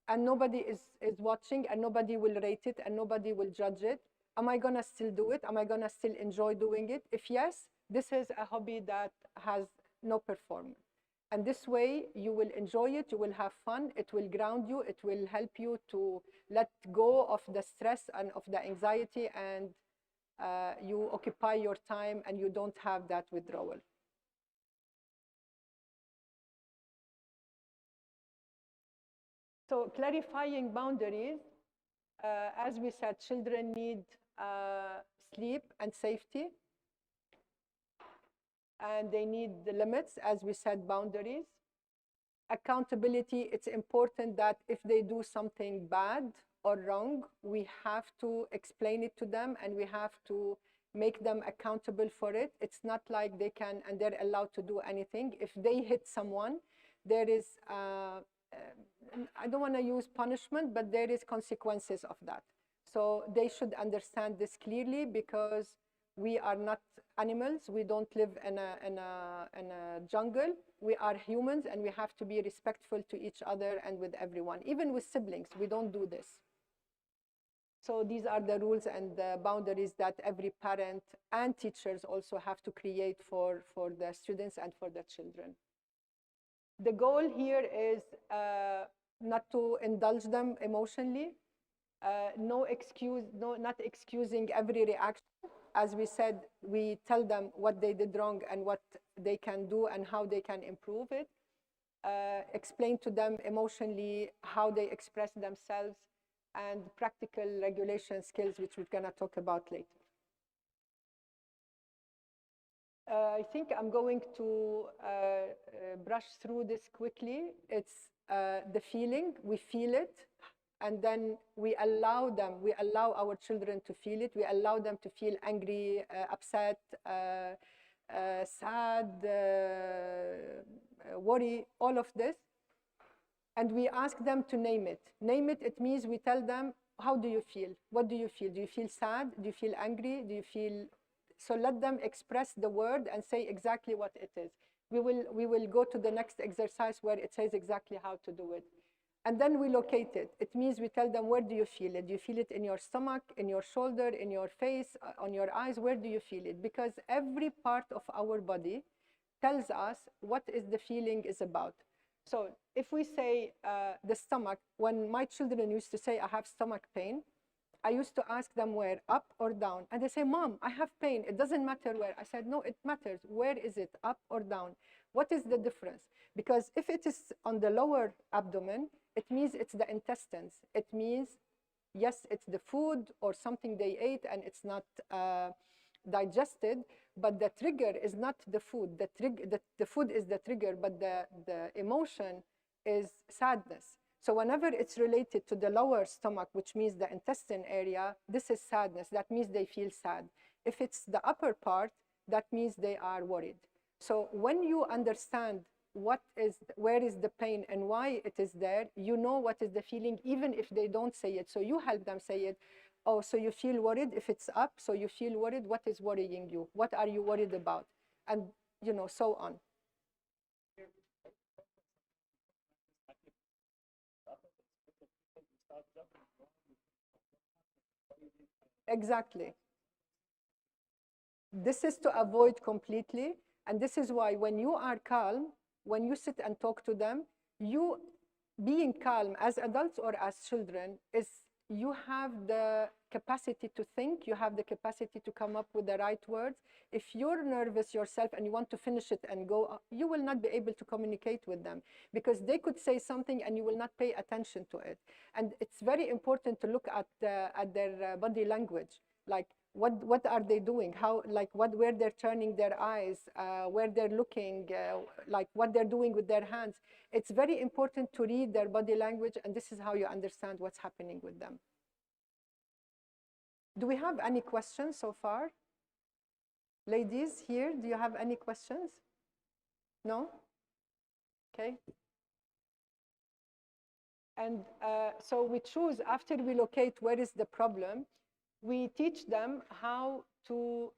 and nobody is watching and nobody will rate it and nobody will judge it, am I going to still do it? Am I going to still enjoy doing it? If yes, this is a hobby that has no performance. And this way, you will enjoy it, you will have fun, it will ground you, it will help you to let go of the stress and of the anxiety, and you occupy your time and you don't have that withdrawal. So clarifying boundaries, as we said, children need sleep and safety. And they need the limits, as we said, boundaries. Accountability, it's important that if they do something bad or wrong, we have to explain it to them and we have to make them accountable for it. It's not like they can and they're allowed to do anything. If they hit someone, there is, I don't want to use punishment, but there is consequences of that. So they should understand this clearly, because we are not animals. We don't live in a jungle. We are humans, and we have to be respectful to each other and with everyone. Even with siblings, we don't do this. So these are the rules and the boundaries that every parent and teachers also have to create for the students and for the children. The goal here is not to indulge them emotionally. Not excusing every reaction. As we said, we tell them what they did wrong and what they can do and how they can improve it. Explain to them emotionally how they express themselves, and practical regulation skills, which we're going to talk about later. I think I'm going to brush through this quickly. It's the feeling, we feel it. And then we allow our children to feel it. We allow them to feel angry, upset, sad, worry, all of this. And we ask them to name it. Name it, it means we tell them, how do you feel? What do you feel? Do you feel sad? Do you feel angry? Do you feel... So let them express the word and say exactly what it is. We will go to the next exercise where it says exactly how to do it. And then we locate it. It means we tell them, where do you feel it? Do you feel it in your stomach, in your shoulder, in your face, on your eyes? Where do you feel it? Because every part of our body tells us what is the feeling is about. So if we say the stomach, when my children used to say, I have stomach pain, I used to ask them where, up or down? And they say, Mom, I have pain. It doesn't matter where. I said, no, it matters. Where is it, up or down? What is the difference? Because if it is on the lower abdomen, it means it's the intestines. It means, yes, it's the food or something they ate and it's not digested, but the trigger is not the food. The food is the trigger, but the emotion is sadness. So whenever it's related to the lower stomach, which means the intestine area, this is sadness. That means they feel sad. If it's the upper part, that means they are worried. So when you understand where is the pain and why it is there, you know what is the feeling, even if they don't say it. So you help them say it. Oh, so you feel worried if it's up, so you feel worried. What is worrying you? What are you worried about? And, so on. Exactly. This is to avoid completely. And this is why when you are calm, when you sit and talk to them, you being calm as adults or as children is you have the capacity to think, you have the capacity to come up with the right words. If you're nervous yourself and you want to finish it and go, you will not be able to communicate with them, because they could say something and you will not pay attention to it. And it's very important to look at their body language, like what are they doing, how, like where they're turning their eyes, where they're looking, like what they're doing with their hands. It's very important to read their body language, and this is how you understand what's happening with them. Do we have any questions so far? Ladies here, do you have any questions? No? Okay. And so we choose, after we locate where is the problem, we teach them how to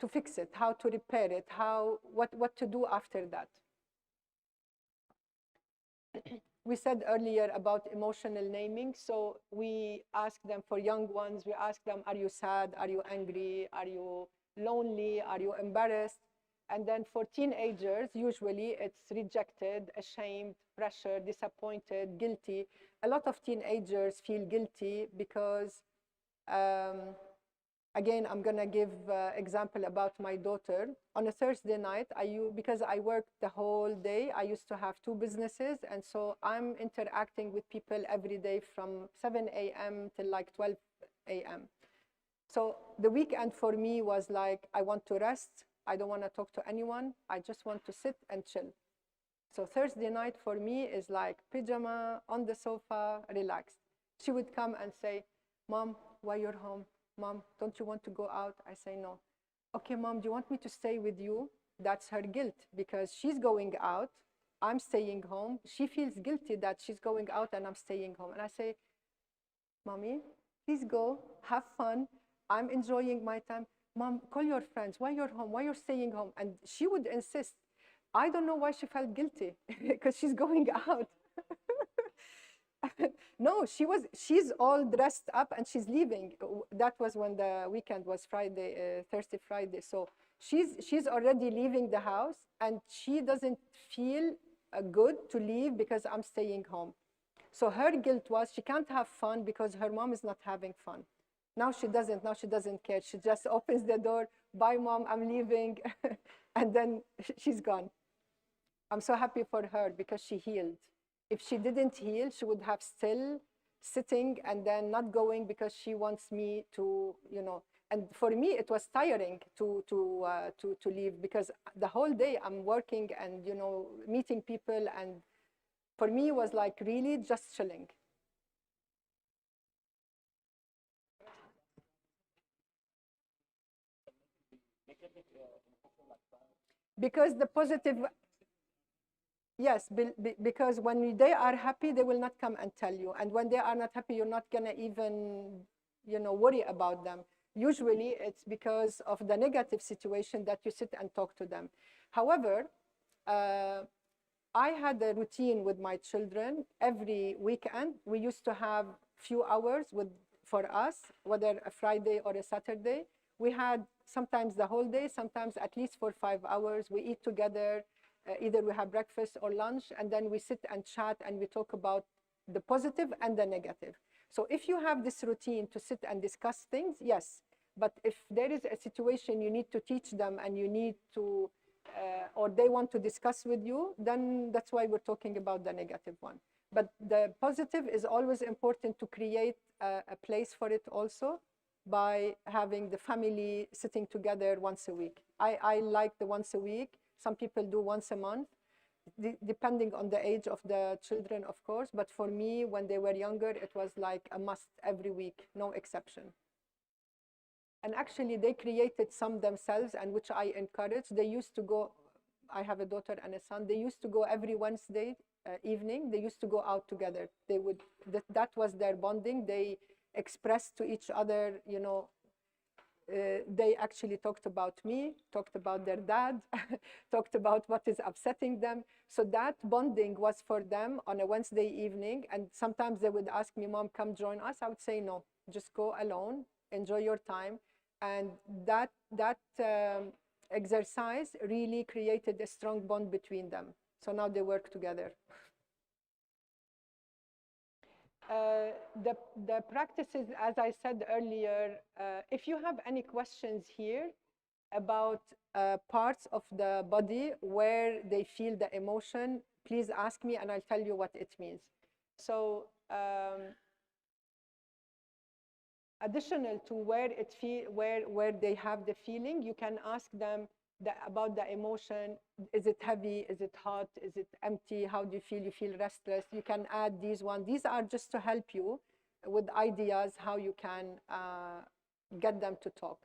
fix it, how to repair it, what to do after that. We said earlier about emotional naming, so we ask them, for young ones, we ask them, are you sad, are you angry, are you lonely, are you embarrassed? And then for teenagers, usually it's rejected, ashamed, pressure, disappointed, guilty. A lot of teenagers feel guilty because, again, I'm gonna give example about my daughter. On a Thursday night, because I worked the whole day, I used to have 2 businesses, and so I'm interacting with people every day from 7 a.m. till like 12 a.m. So the weekend for me was like, I want to rest, I don't want to talk to anyone, I just want to sit and chill. So Thursday night for me is like pajama, on the sofa, relaxed. She would come and say, Mom, why you're home? Mom, don't you want to go out? I say no. Okay, Mom, do you want me to stay with you? That's her guilt, because she's going out, I'm staying home. She feels guilty that she's going out and I'm staying home. And I say, Mommy, please go, have fun. I'm enjoying my time. Mom, call your friends. Why you're home? Why you're staying home? And she would insist. I don't know why she felt guilty, because she's going out. No, she's all dressed up and she's leaving. That was when the weekend was Friday, Thursday, Friday. So she's already leaving the house, and she doesn't feel good to leave because I'm staying home. So her guilt was she can't have fun because her mom is not having fun. Now she doesn't care. She just opens the door, bye Mom, I'm leaving, and then she's gone. I'm so happy for her because she healed. If she didn't heal, she would have still sitting and then not going because she wants me to, and for me it was tiring to leave, because the whole day I'm working and, meeting people, and for me it was like really just chilling. Because the positive, yes, because when they are happy, they will not come and tell you. And when they are not happy, you're not gonna even, worry about them. Usually it's because of the negative situation that you sit and talk to them. However, I had a routine with my children. Every weekend, we used to have few hours for us, whether a Friday or a Saturday. We had sometimes the whole day, sometimes at least for 5 hours. We eat together, either we have breakfast or lunch, and then we sit and chat and we talk about the positive and the negative. So if you have this routine to sit and discuss things, yes. But if there is a situation you need to teach them and you need to, or they want to discuss with you, then that's why we're talking about the negative one. But the positive is always important to create a place for it also, by having the family sitting together once a week. I like the once a week. Some people do once a month, depending on the age of the children, of course. But for me, when they were younger, it was like a must every week, no exception. And actually, they created some themselves, and which I encourage. They used to go, I have a daughter and a son, they used to go every Wednesday evening, they used to go out together. They would, that was their bonding. They expressed to each other, they actually talked about me, talked about their dad, talked about what is upsetting them. So that bonding was for them on a Wednesday evening. And sometimes they would ask me, Mom, come join us. I would say, no, just go alone, enjoy your time. And that exercise really created a strong bond between them. So now they work together. The practices, as I said earlier, if you have any questions here about parts of the body where they feel the emotion, please ask me and I'll tell you what it means. So additional to where they have the feeling, you can ask them about the emotion. Is it heavy? Is it hot? Is it empty? How do you feel? You feel restless? You can add these ones. These are just to help you with ideas how you can get them to talk.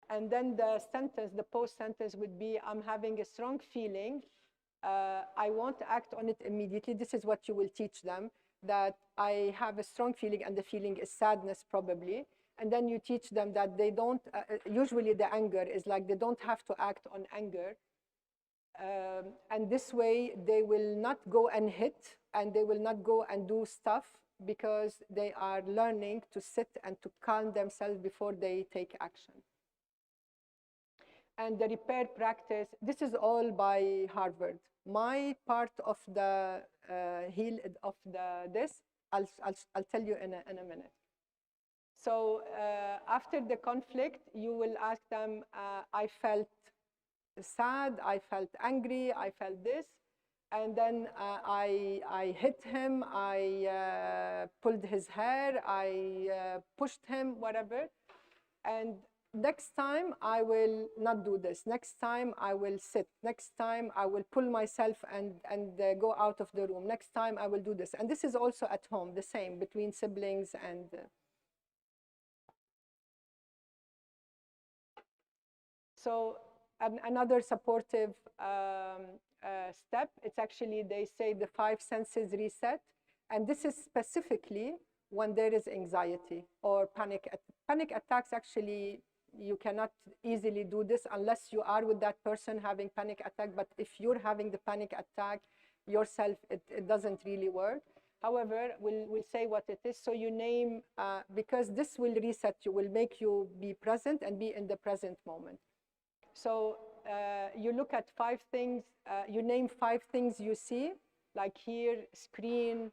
And then the sentence, the post sentence would be, I'm having a strong feeling. I won't act on it immediately. This is what you will teach them, that I have a strong feeling and the feeling is sadness probably. And then you teach them that they don't, usually the anger is like they don't have to act on anger. And this way they will not go and hit and they will not go and do stuff because they are learning to sit and to calm themselves before they take action. And the repair practice, this is all by Harvard. My part of the this, I'll tell you in a minute. So after the conflict, you will ask them, I felt sad, I felt angry, I felt this. And then I hit him, I pulled his hair, I pushed him, whatever. And next time I will not do this. Next time I will sit. Next time I will pull myself and go out of the room. Next time I will do this. And this is also at home, the same between siblings and so another supportive step, it's actually, they say the 5 senses reset. And this is specifically when there is anxiety or panic. Panic attacks, actually, you cannot easily do this unless you are with that person having panic attack. But if you're having the panic attack yourself, it doesn't really work. However, we'll say what it is. So you name, because this will reset you, will make you be present and be in the present moment. So you look at 5 things, you name 5 things you see, like here, screen,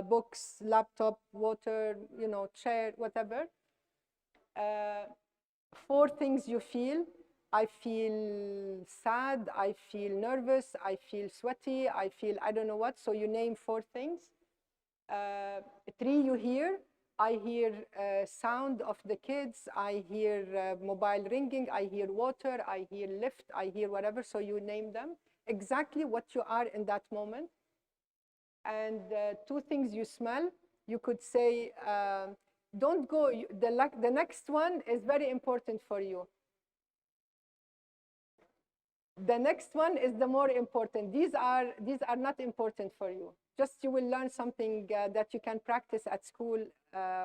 books, laptop, water, you know, chair, whatever. 4 things you feel. I feel sad, I feel nervous, I feel sweaty, I feel I don't know what. So you name 4 things. 3 you hear. I hear sound of the kids, I hear mobile ringing, I hear water, I hear lift, I hear whatever. So you name them, exactly what you are in that moment. And 2 things you smell. You could say, don't go, the next one is very important for you. The next one is the more important. These are not important for you. Just you will learn something that you can practice at school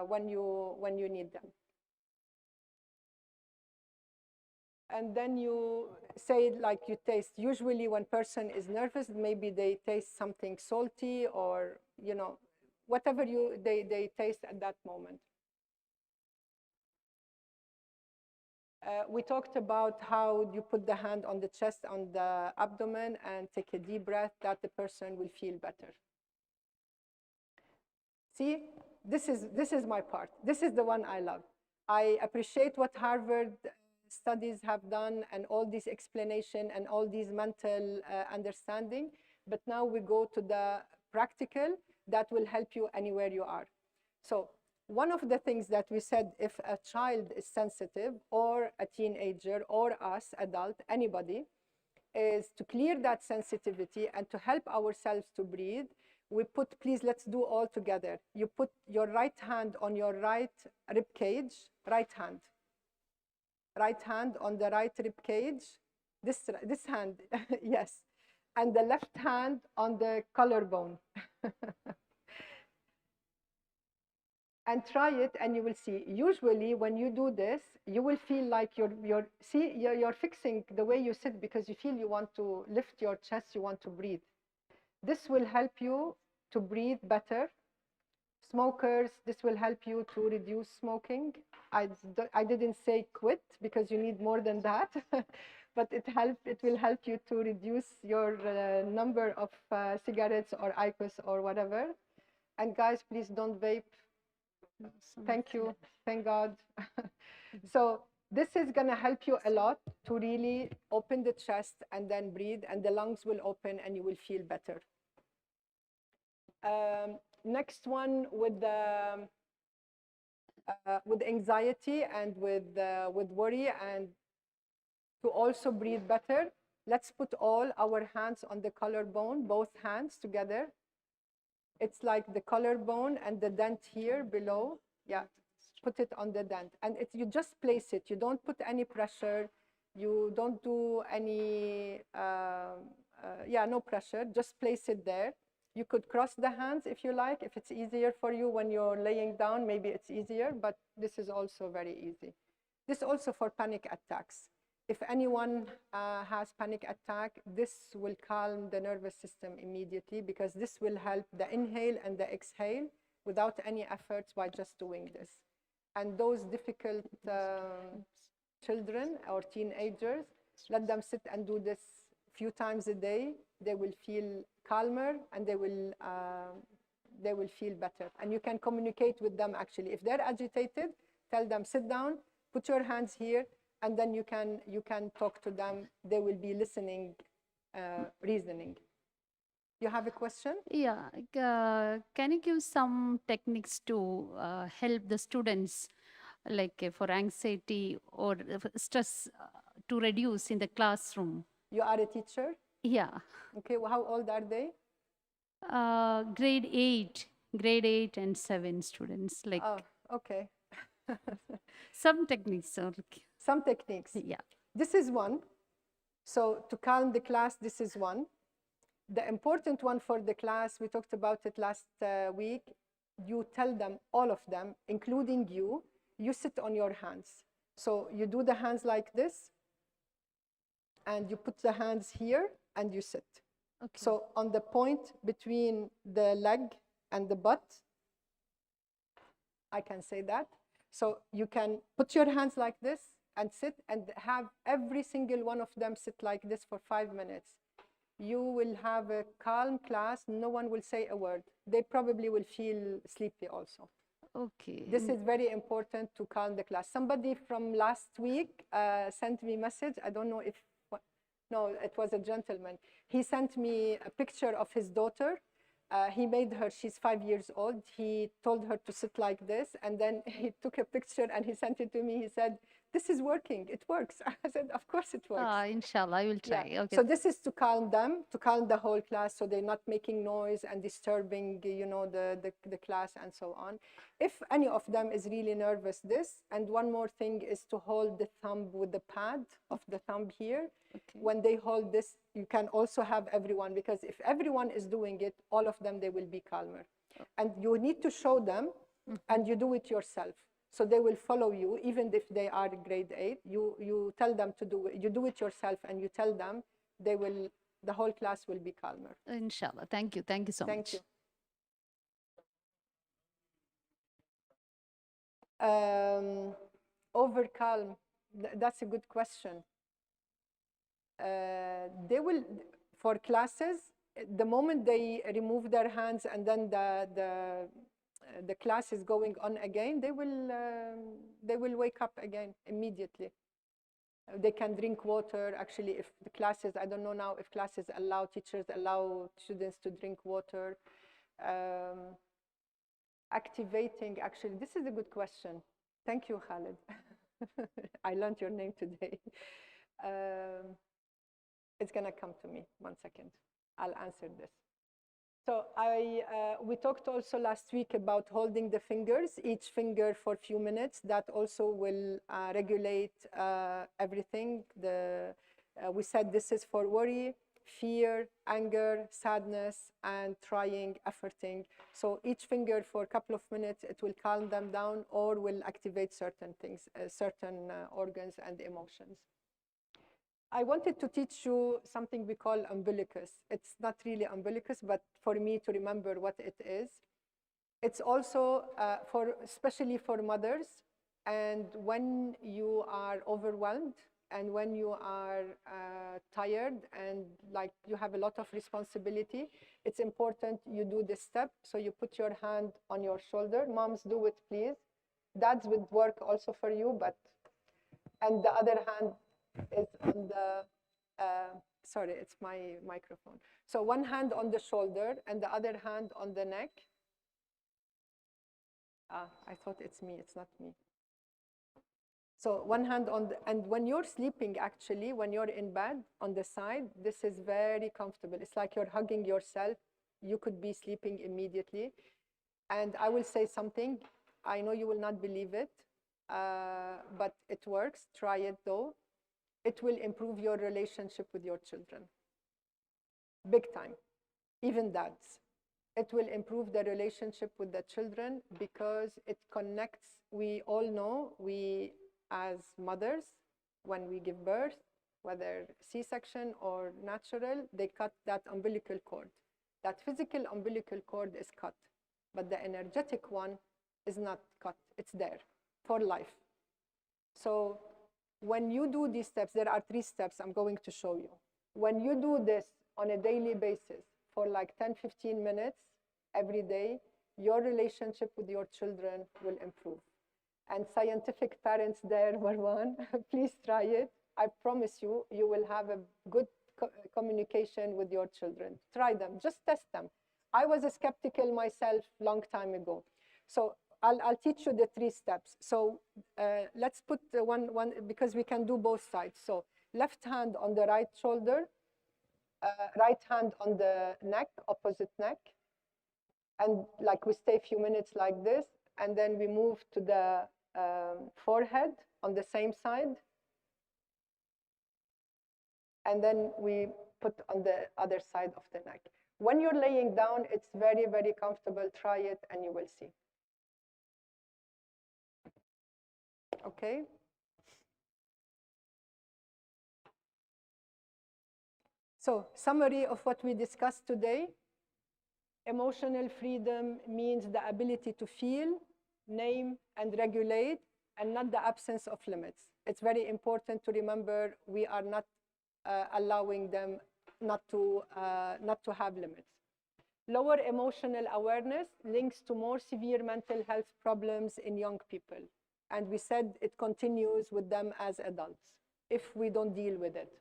when you need them. And then you say, like, you taste. Usually when person is nervous, maybe they taste something salty or, you know, whatever they taste at that moment. We talked about how you put the hand on the chest, on the abdomen, and take a deep breath, that the person will feel better. See, this is my part. This is the one I love. I appreciate what Harvard studies have done and all this explanation and all these mental understanding. But now we go to the practical that will help you anywhere you are. So one of the things that we said, if a child is sensitive or a teenager or us, adult, anybody, is to clear that sensitivity and to help ourselves to breathe. We put, please, let's do all together. You put your right hand on your right rib cage, right hand on the right rib cage, this hand, yes, and the left hand on the collarbone. And try it, and you will see. Usually, when you do this, you will feel like you're fixing the way you sit because you feel you want to lift your chest, you want to breathe. This will help you to breathe better. Smokers, this will help you to reduce smoking. I didn't say quit because you need more than that, but it will help you to reduce your number of cigarettes or IQOS or whatever. And guys, please don't vape. Thank you. Thank God. So this is going to help you a lot to really open the chest and then breathe, and the lungs will open and you will feel better. Next one with anxiety and with worry, and to also breathe better, let's put all our hands on the collarbone, both hands together. It's like the collarbone and the dent here below. Yeah, put it on the dent. And you just place it. You don't put any pressure. You don't do any, no pressure. Just place it there. You could cross the hands if you like. If it's easier for you when you're laying down, maybe it's easier, but this is also very easy. This also for panic attacks. If anyone has panic attack, this will calm the nervous system immediately, because this will help the inhale and the exhale without any efforts by just doing this. And those difficult children or teenagers, let them sit and do this few times a day. They will feel calmer and they will feel better. And you can communicate with them actually. If they're agitated, tell them, sit down, put your hands here, and then you can talk to them. They will be listening, reasoning. You have a question? Yeah. Can you give some techniques to help the students, like for anxiety or stress to reduce in the classroom? You are a teacher? Yeah. Okay, well, how old are they? Grade 8 and 7 students. Like Oh, okay. some techniques. Some techniques. Yeah. This is one. So to calm the class, this is one. The important one for the class, we talked about it last week. You tell them, all of them, including you sit on your hands. So you do the hands like this, and you put the hands here, and you sit. Okay. So on the point between the leg and the butt, I can say that. So you can put your hands like this and sit, and have every single one of them sit like this for 5 minutes. You will have a calm class. No one will say a word. They probably will feel sleepy also. Okay. This is very important to calm the class. Somebody from last week sent me a message. I don't know if, no, it was a gentleman. He sent me a picture of his daughter. He made her, she's 5 years old. He told her to sit like this, and then he took a picture and he sent it to me. He said, this is working, it works. I said, of course it works. Inshallah, I will try. Yeah. Okay. So this is to calm them, to calm the whole class, so they're not making noise and disturbing, the class and so on. If any of them is really nervous, this, and one more thing is to hold the thumb with the pad of the thumb here. Okay. When they hold this, you can also have everyone, because if everyone is doing it, all of them, they will be calmer. And you need to show them, and you do it yourself. So they will follow you, even if they are grade 8. You tell them to do it. You do it yourself, and you tell them. The whole class will be calmer. Inshallah. Thank you. Thank you so Thank much. you. Over calm. That's a good question. They will, for classes, the moment they remove their hands and then the class is going on again, they will wake up again immediately. They can drink water. Actually, if the classes, I don't know now if classes allow, teachers allow students to drink water. Activating, actually, this is a good question. Thank you, Khaled. I learned your name today. It's going to come to me. 1 second. I'll answer this. So we talked also last week about holding the fingers, each finger for a few minutes. That also will regulate everything. We said this is for worry, fear, anger, sadness, and trying, efforting. So each finger for a couple of minutes, it will calm them down or will activate certain things, certain organs and emotions. I wanted to teach you something we call umbilicus. It's not really umbilicus, but for me to remember what it is. It's also especially for mothers, and when you are overwhelmed and when you are tired and like you have a lot of responsibility, it's important you do this step. So you put your hand on your shoulder. Moms, do it, please. Dads would work also for you, but, and the other hand is on the, sorry, it's my microphone. So one hand on the shoulder and the other hand on the neck. I thought it's me, it's not me. So one hand on the, and when you're sleeping, actually, when you're in bed on the side, this is very comfortable. It's like you're hugging yourself. You could be sleeping immediately. And I will say something. I know you will not believe it, but it works. Try it though. It will improve your relationship with your children. Big time, even dads. It will improve the relationship with the children because it connects. We all know, we as mothers, when we give birth, whether C-section or natural, they cut that umbilical cord. That physical umbilical cord is cut, but the energetic one is not cut. It's there for life. So when you do these steps, there are 3 steps I'm going to show you. When you do this on a daily basis for like 10, 15 minutes every day, your relationship with your children will improve. And scientific parents there, Marwan, please try it. I promise you, you will have a good communication with your children. Try them, just test them. I was a skeptical myself long time ago. So I'll teach you the 3 steps. So let's put the one, because we can do both sides. So left hand on the right shoulder, right hand on the neck, opposite neck. And like we stay a few minutes like this, and then we move to the forehead on the same side. And then we put on the other side of the neck. When you're laying down, it's very, very comfortable. Try it and you will see. Okay? So, summary of what we discussed today. Emotional freedom means the ability to feel, name, and regulate, and not the absence of limits. It's very important to remember we are not allowing them not to have limits. Lower emotional awareness links to more severe mental health problems in young people. And we said it continues with them as adults if we don't deal with it.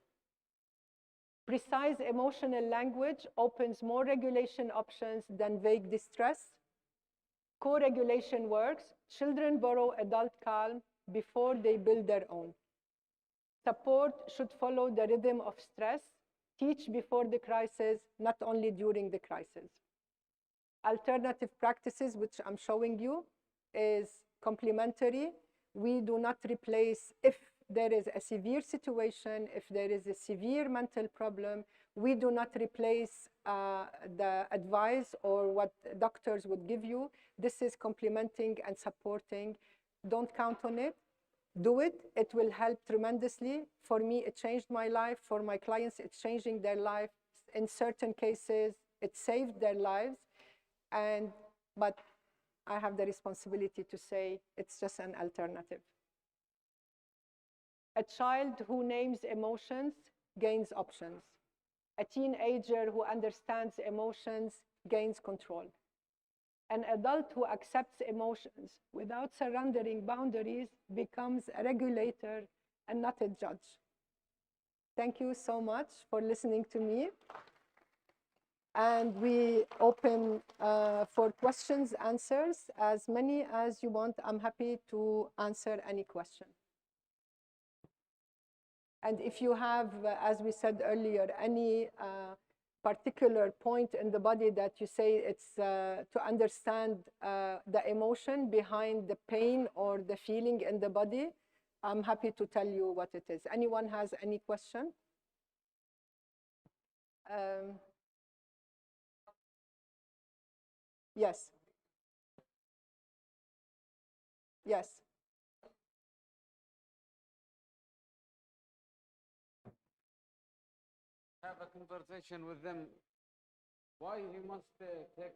Precise emotional language opens more regulation options than vague distress. Co-regulation works. Children borrow adult calm before they build their own. Support should follow the rhythm of stress. Teach before the crisis, not only during the crisis. Alternative practices, which I'm showing you, is complementary. We do not replace, if there is a severe situation, if there is a severe mental problem, we do not replace the advice or what doctors would give you. This is complementing and supporting. Don't count on it. Do it. It will help tremendously. For me, it changed my life. For my clients, it's changing their life. In certain cases, it saved their lives. But I have the responsibility to say it's just an alternative. A child who names emotions gains options. A teenager who understands emotions gains control. An adult who accepts emotions without surrendering boundaries becomes a regulator and not a judge. Thank you so much for listening to me. And we open for questions, answers, as many as you want. I'm happy to answer any question. And if you have, as we said earlier, any particular point in the body that you say it's to understand the emotion behind the pain or the feeling in the body, I'm happy to tell you what it is. Anyone has any question? Yes. Yes. Have a conversation with them. Why he must take.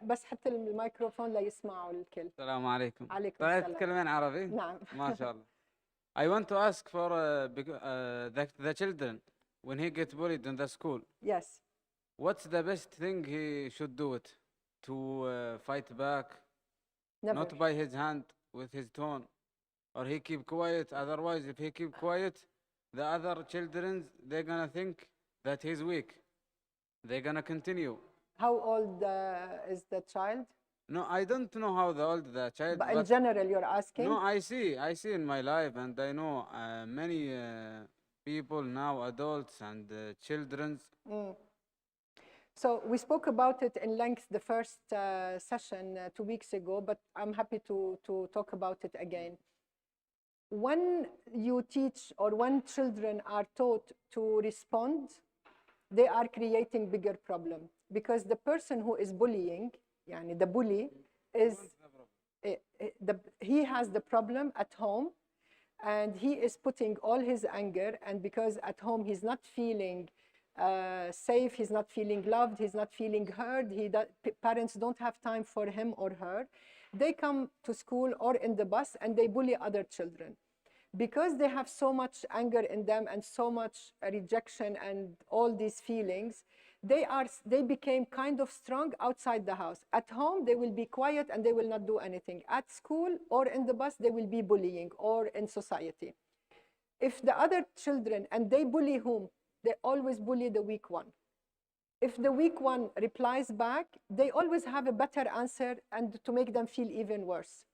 بس حط الميكروفون ليسمعوا الكل. السلام عليكم. عليكم طلعت السلام. تتكلمين عربي؟ نعم. ما شاء الله. I want to ask for the children when he get bullied in the school. Yes. What's the best thing he should do it to fight back? Never. Not by his hand, with his tone, or he keep quiet. Otherwise, if he keep quiet, the other children they're gonna think that he's weak. They're gonna continue. How old is the child? No, I don't know how old the child. But in general, you're asking? No, I see in my life, and I know many people now, adults and children. So we spoke about it in length the first session 2 weeks ago, but I'm happy to talk about it again. When you teach or when children are taught to respond, they are creating bigger problem, because the person who is bullying, the bully, is he has the problem at home, and he is putting all his anger, and because at home he's not feeling safe, he's not feeling loved, he's not feeling heard, parents don't have time for him or her, they come to school or in the bus and they bully other children. Because they have so much anger in them and so much rejection and all these feelings, they became kind of strong outside the house. At home, they will be quiet and they will not do anything. At school or in the bus, they will be bullying, or in society. If the other children, and they bully whom? They always bully the weak one. If the weak one replies back, they always have a better answer, and to make them feel even worse.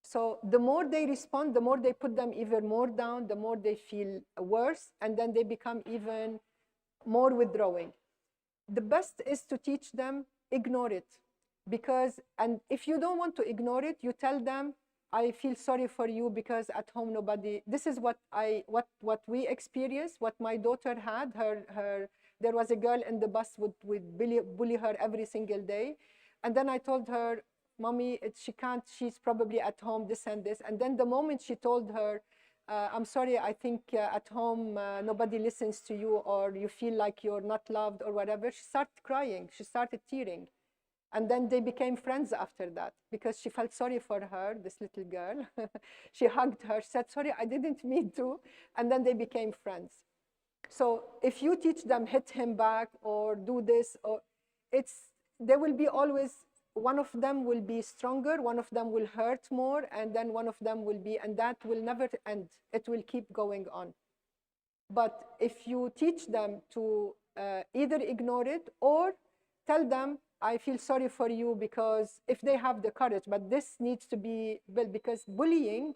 So the more they respond, the more they put them even more down, the more they feel worse, and then they become even more withdrawing. The best is to teach them, ignore it. And if you don't want to ignore it, you tell them, I feel sorry for you because at home nobody, this is what we experienced, what my daughter had. There was a girl in the bus would bully her every single day. And then I told her, Mommy, she can't, she's probably at home, this and this. And then the moment she told her, I'm sorry, I think at home nobody listens to you, or you feel like you're not loved or whatever, she started crying, she started tearing. And then they became friends after that, because she felt sorry for her, this little girl. She hugged her, said, sorry, I didn't mean to. And then they became friends. So if you teach them, hit him back or do this, or there will be always, one of them will be stronger, one of them will hurt more, and then one of them will be, and that will never end. It will keep going on. But if you teach them to either ignore it or tell them, I feel sorry for you, because if they have the courage, but this needs to be built, because bullying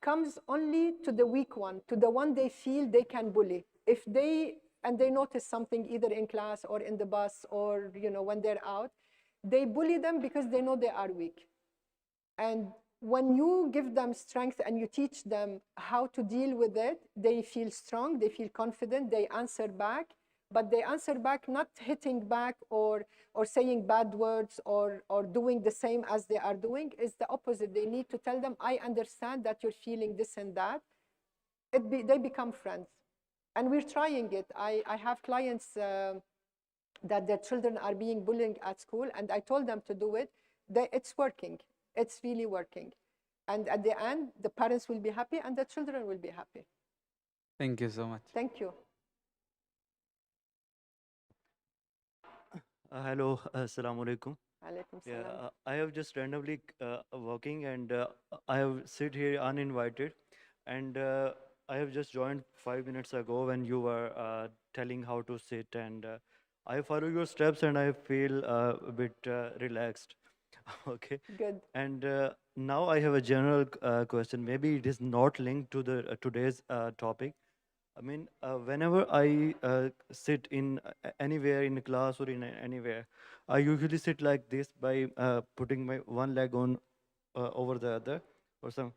comes only to the weak one, to the one they feel they can bully. If they notice something either in class or in the bus or when they're out, they bully them because they know they are weak. And when you give them strength and you teach them how to deal with it, they feel strong, they feel confident, they answer back. But they answer back not hitting back or saying bad words or doing the same as they are doing. It's the opposite. They need to tell them, I understand that you're feeling this and that. They become friends. And we're trying it. I have clients that their children are being bullied at school, and I told them to do it. It's working. It's really working. And at the end, the parents will be happy and the children will be happy. Thank you so much. Thank you. Hello, assalamu alaikum. Alaikum Yeah, salam. I have just randomly walking, and I have sit here uninvited, and I have just joined 5 minutes ago when you were telling how to sit, and I follow your steps and I feel a bit relaxed. Okay. Good. And now I have a general question. Maybe it is not linked to the today's topic. I mean, whenever I sit in anywhere in a class or in anywhere, I usually sit like this by putting my one leg on over the other or some.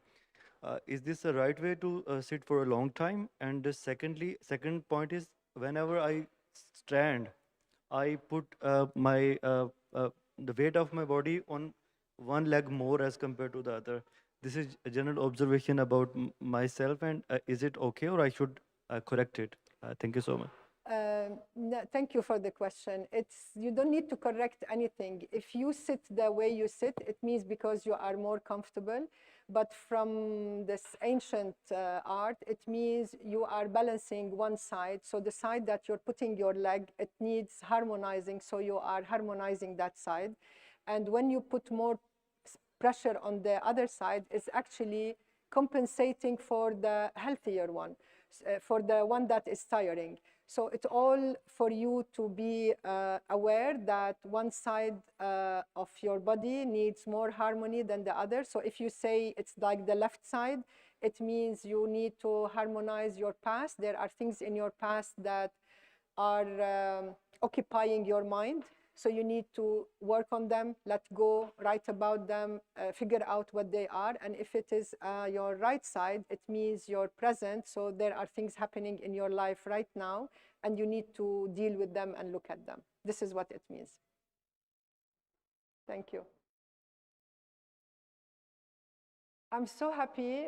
Is this the right way to sit for a long time? And second point is, whenever I stand, I put the weight of my body on one leg more as compared to the other. This is a general observation about myself, and is it okay, or I should correct it? Thank you so much. Thank you for the question. You don't need to correct anything. If you sit the way you sit, it means because you are more comfortable. But from this ancient art, it means you are balancing one side. So the side that you're putting your leg, it needs harmonizing. So you are harmonizing that side. And when you put more pressure on the other side, it's actually compensating for the healthier one, for the one that is tiring. So it's all for you to be aware that one side of your body needs more harmony than the other. So if you say it's like the left side, it means you need to harmonize your past. There are things in your past that are occupying your mind. So you need to work on them, let go, write about them, figure out what they are. And if it is your right side, it means your present. So there are things happening in your life right now, and you need to deal with them and look at them. This is what it means. Thank you. I'm so happy,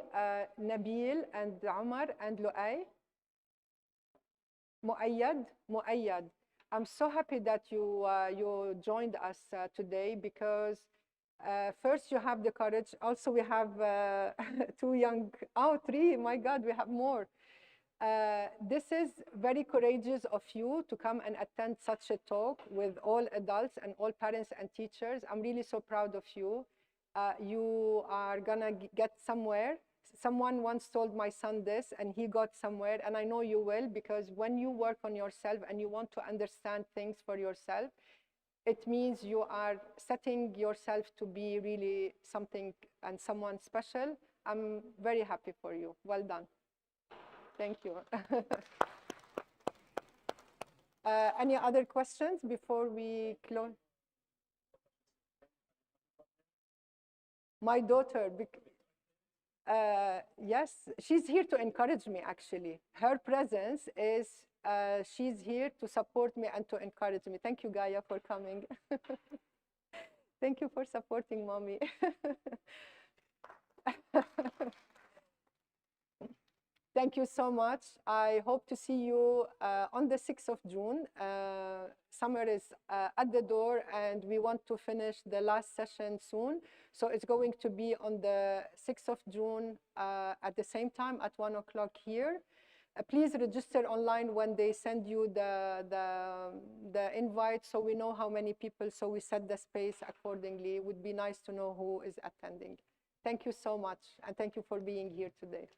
Nabil and Omar and Luay. Muayyad. I'm so happy that you joined us today because first you have the courage. Also, we have three, my God, we have more. This is very courageous of you to come and attend such a talk with all adults and all parents and teachers. I'm really so proud of you. You are gonna get somewhere. Someone once told my son this, and he got somewhere, and I know you will, because when you work on yourself and you want to understand things for yourself, it means you are setting yourself to be really something and someone special. I'm very happy for you. Well done. Thank you. Any other questions before we close? My daughter, yes, she's here to encourage me, actually. Her presence is, she's here to support me and to encourage me. Thank you, Gaia, for coming. Thank you for supporting mommy. Thank you so much. I hope to see you on the 6th of June. Summer is at the door, and we want to finish the last session soon. So it's going to be on the 6th of June at the same time at 1 o'clock here. Please register online when they send you the invite, so we know how many people, so we set the space accordingly. It would be nice to know who is attending. Thank you so much, and thank you for being here today.